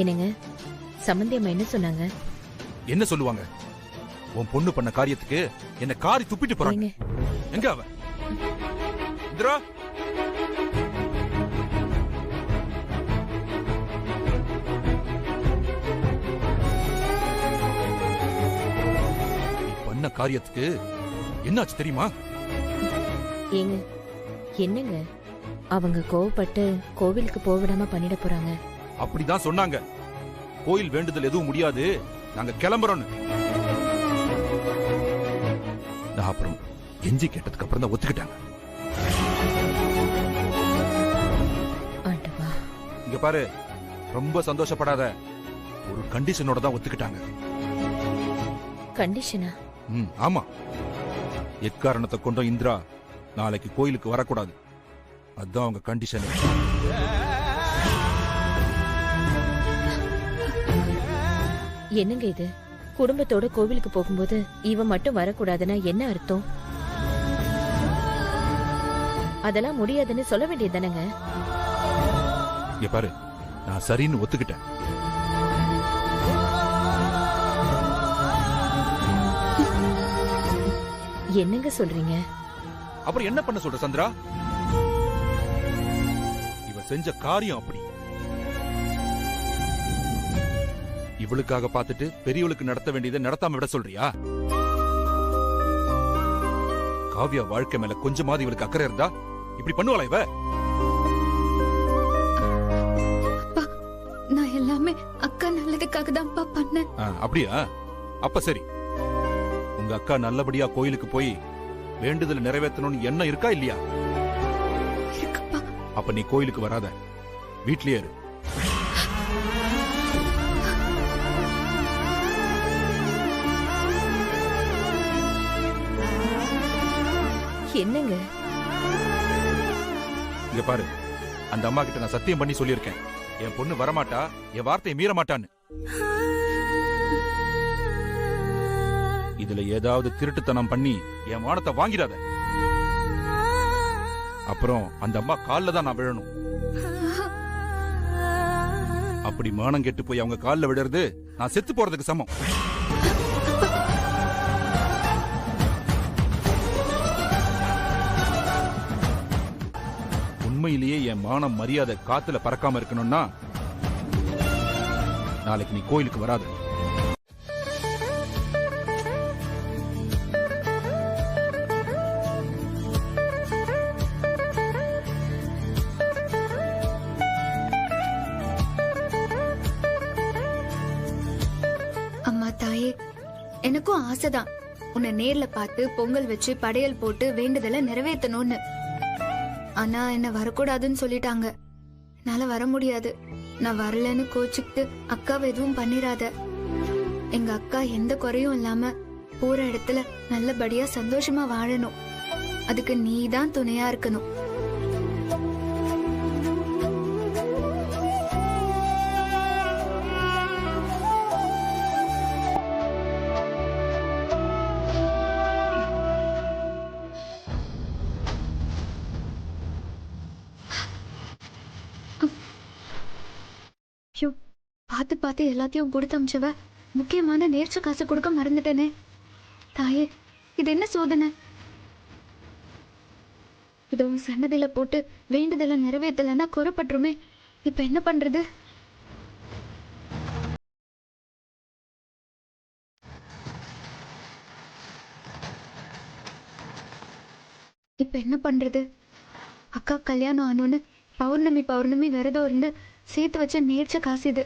என்னங்க சம்பந்தி அம்மா என்ன சொன்னாங்க? என்ன சொல்லுவாங்க? உன் பொண்ணு பண்ண காரியத்துக்கு என்ன காரி துப்பிட்டு போறாங்க. எங்க அவ? இந்திரா, நீ பண்ண காரியத்துக்கு என்னாச்சு தெரியுமா? ஏங்க என்னங்க அவங்க கோவப்பட்டு கோவிலுக்கு போவிடாம பண்ணிட போறாங்க? அப்படிதான் சொன்னாங்க. கோயில் வேண்டுதல் எதுவும் முடியாது, நாங்க கிளம்புறோம்னு. நான் அப்புறம் எஞ்சி கேட்டதுக்கு அப்புறம் தான் ஒத்துக்கிட்டாங்க. இங்க பாரு, ரொம்ப சந்தோஷப்படாத. ஒரு கண்டிஷனோட தான் ஒத்துக்கிட்டாங்க. கண்டிஷனா? ஆமா. எக்காரணத்தை கொண்டும் இந்திரா நாளைக்கு கோயிலுக்கு வரக்கூடாது. அதான் அவங்க கண்டிஷன். என்னங்க இது? குடும்பத்தோட கோவிலுக்கு போகும்போது இவன் மட்டும் வரக்கூடாதுன்னா என்ன அர்த்தம்? அதெல்லாம் முடியாதுன்னு சொல்ல வேண்டியதுதானங்க? இங்க பாரு, நான் சரின்னு ஒத்துக்கிட்டேன். என்னங்க சொல்றீங்க? அப்புறம் என்ன பண்ண சொல்ற சந்திரா? இவ செஞ்ச காரியம் அப்படி. இவளுக்காக பார்த்துட்டு பெரியவளுக்கு நடத்த வேண்டியதை நடத்தாம விட சொல்றியா? காவியா வாழ்க்கை மேல கொஞ்சமாவது இவளுக்கு அக்கறை இருந்தா இப்படி பண்ணுவாளா இவ? நான் எல்லாமே அக்கா நல்லதுக்காக தான்ப்பா பண்ணேன். அப்படியா? அப்ப சரி. உங்க அக்கா நல்லபடியா கோயிலுக்கு போய் வேண்டுதல் நிறைவேற்றணும்னு எண்ணம் இருக்கா இல்லையா? அப்ப நீ கோயிலுக்கு வராத, வீட்லயே இரு. என்னங்க? இங்க பாரு, அந்த அம்மா கிட்ட நான் சத்தியம் பண்ணி சொல்லியிருக்கேன், என் பொண்ணு வரமாட்டா, என் வார்த்தையை மீற மாட்டான்னு. இதுல ஏதாவது திருட்டுத்தனம் பண்ணி என் மானத்தை வாங்கிடாத. அப்புறம் அந்த அம்மா கால்ல தான் நான் விழணும். அப்படி மானம் கெட்டு போய் அவங்க கால்ல விடுறது நான் செத்து போறதுக்கு சமம். உண்மையிலேயே என் மானம் மரியாதை காத்துல பறக்காம இருக்கணும்னா நாளைக்கு நீ கோயிலுக்கு வராத. அம்மா தாயே, எனக்கும் ஆசைதான் உன்னை நேர்ல பார்த்து பொங்கல் வச்சு படையல் போட்டு வேண்டுதலை நிறைவேற்றணும்னு. ஆனா என்ன வரக்கூடாதுன்னு சொல்லிட்டாங்க. என்னால வர முடியாது. நான் வரலன்னு கோச்சுக்கிட்டு அக்காவை எதுவும் பண்ணிராத. எங்க அக்கா எந்த குறையும் இல்லாம போற இடத்துல நல்லபடியா சந்தோஷமா வாழணும். அதுக்கு நீ தான் துணையா இருக்கணும். பார்த்து பார்த்து எல்லாத்தையும் கொடுத்து அமிச்சவ முக்கியமான நேர்ச்ச காசு கொடுக்க மறந்துட்டேனே. தாயே, இது என்ன சோதனை? இதோ சன்னதில போட்டு வேண்டுதல நிறைவேற்றலன்னா குறப்பட்டுருமே. இப்ப என்ன பண்றது? அக்கா கல்யாணம் ஆனோன்னு பௌர்ணமி விரதம் இருந்து சேர்த்து வச்ச நேர்ச்ச காசு இது.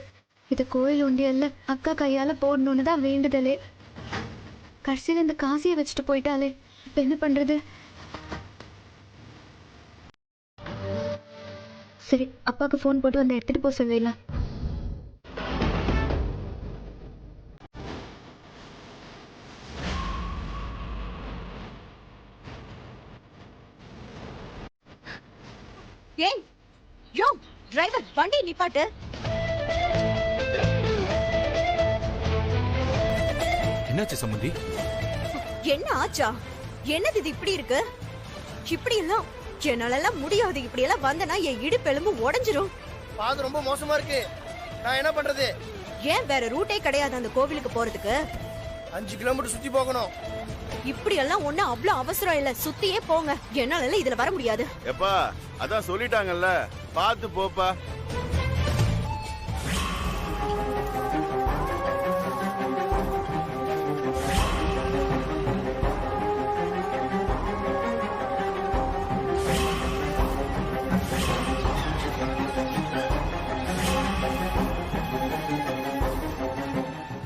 இது கோயில் உண்டியல்ல அக்கா கையால போடணும்னு தான் வேண்டுதலே. கடைசியில் இந்த காசியை வச்சுட்டு போயிட்டாலே. இப்ப என்ன பண்றது? சரி, அப்பாவுக்கு ஃபோன் போட்டு வந்து எடுத்துட்டு போக சொல்லிடலாம். ஏய் யோ டிரைவர், வண்டி நிப்பாட்டு. என்னாச்சு சம்பந்தி? என்ன ஆச்சா? என்னது இது இப்படி இருக்கு? இப்படி எல்லாம் என்னால முடியாது. இப்படி எல்லாம் வந்தனா என் இடுப்பெலும்பு உடைஞ்சிரும். பாது ரொம்ப மோசமா இருக்கு. நான் என்ன பண்றது? ஏன் வேற ரூட்டே கிடையாது அந்த கோவிலுக்கு போறதுக்கு? 5 கிலோமீட்டர் சுத்தி போகணும். இப்படி எல்லாம் ஒண்ணு அவ்வளவு அவசரம் இல்ல. சுத்தியே போங்க. என்னால இதுல வர முடியாது. எப்பா அதான் சொல்லிட்டாங்கல்ல, பாத்து போப்பா.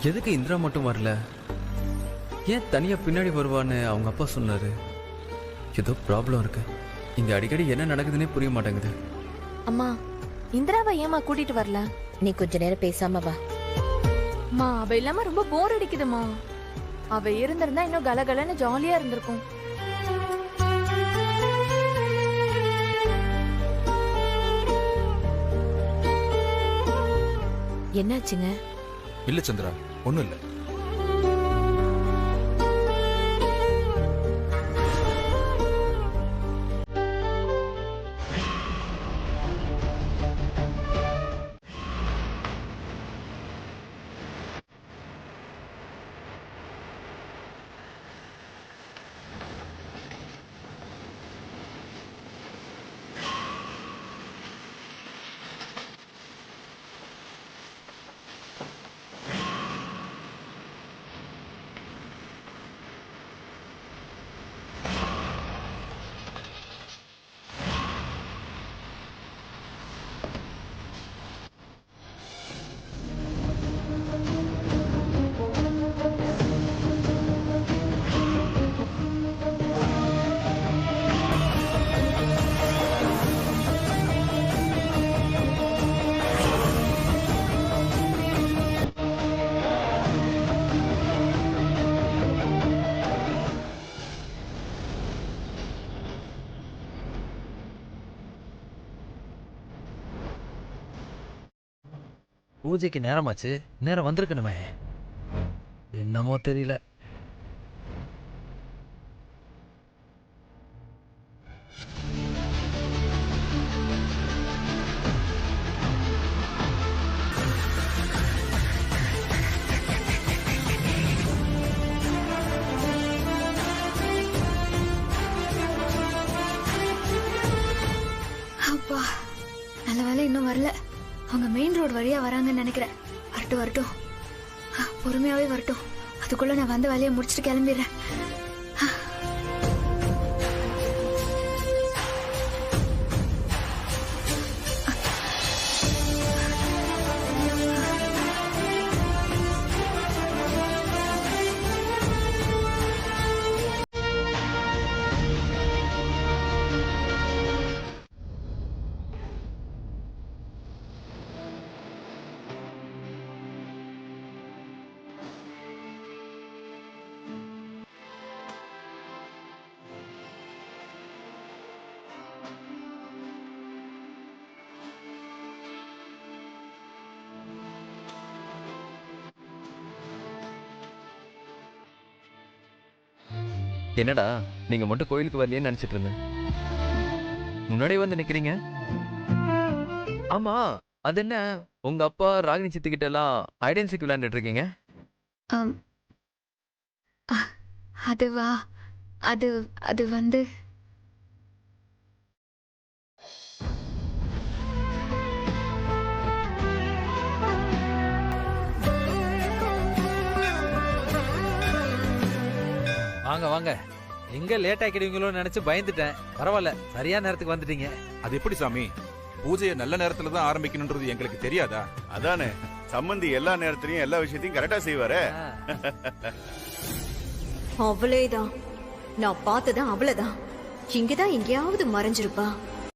எதுக்கு இந்திரா மட்டும் வரல? ஏன் தனியா பின்னாடி வருவான்னு அவங்க அப்பா சொன்னாரு. ஏதோ ப்ராப்ளம் இருக்கு. இங்க அடிக்கடி என்ன நடக்குதுன்னே புரிய மாட்டேங்குது. அம்மா, இந்திராவை ஏமா கூட்டிட்டு வரல? நீ கொஞ்ச நேரம் பேசாம வா. அம்மா, அவ இல்லாம ரொம்ப போர் அடிக்குதுமா. அவ இருந்திருந்தா இன்னும் கலகலன்னு ஜாலியா இருந்திருக்கும். என்னாச்சுங்க? இல்ல சந்திரா, ஒண்ணும் இல்ல. பூஜைக்கு நேரமாச்சு, நேரம் வந்திருக்கணுமே. என்னமோ தெரியல. அப்பா, நல்ல வேலை இன்னும் வரல. அவங்க மெயின் ரோடு வழியா வராங்கன்னு நினைக்கிறேன். வரட்டும். பொறுமையாவே வரட்டும். அதுக்குள்ள நான் வந்த வேலையை முடிச்சுட்டு கிளம்பிடுறேன். என்னடா நீங்க மட்டும் கோயிலுக்கு வரலையேன்னு நினைச்சிட்டு இருந்தேன். முன்னாடியே வந்து நிக்கிறீங்க. ஆமா, அது என்ன உங்க அப்பா ராகினி சித்திக்கிட்ட எல்லாம் ஐடென்சிக் விளையாண்டுட்டு இருக்கீங்க? அதுவா, அது அது வந்து வாங்க வாங்க. எங்க லேட் ஆக்கிடுவீங்களோன்னு நினைச்சு பயந்துட்டேன். பரவாயில்ல, சரியான நேரத்துக்கு வந்துட்டீங்க. அது எப்படி சாமி? பூஜையை நல்ல நேரத்துல தான் ஆரம்பிக்கணும்ன்றது எங்களுக்கு தெரியாதா? அதானே, சம்பந்தி எல்லா நேரத்திலையும் எல்லா விஷயத்தையும் கரெக்டா செய்வாரு. அவளேதான், நான் பார்த்ததான் அவளதான். இங்கதான் எங்கேயாவது மறைஞ்சிருப்பா.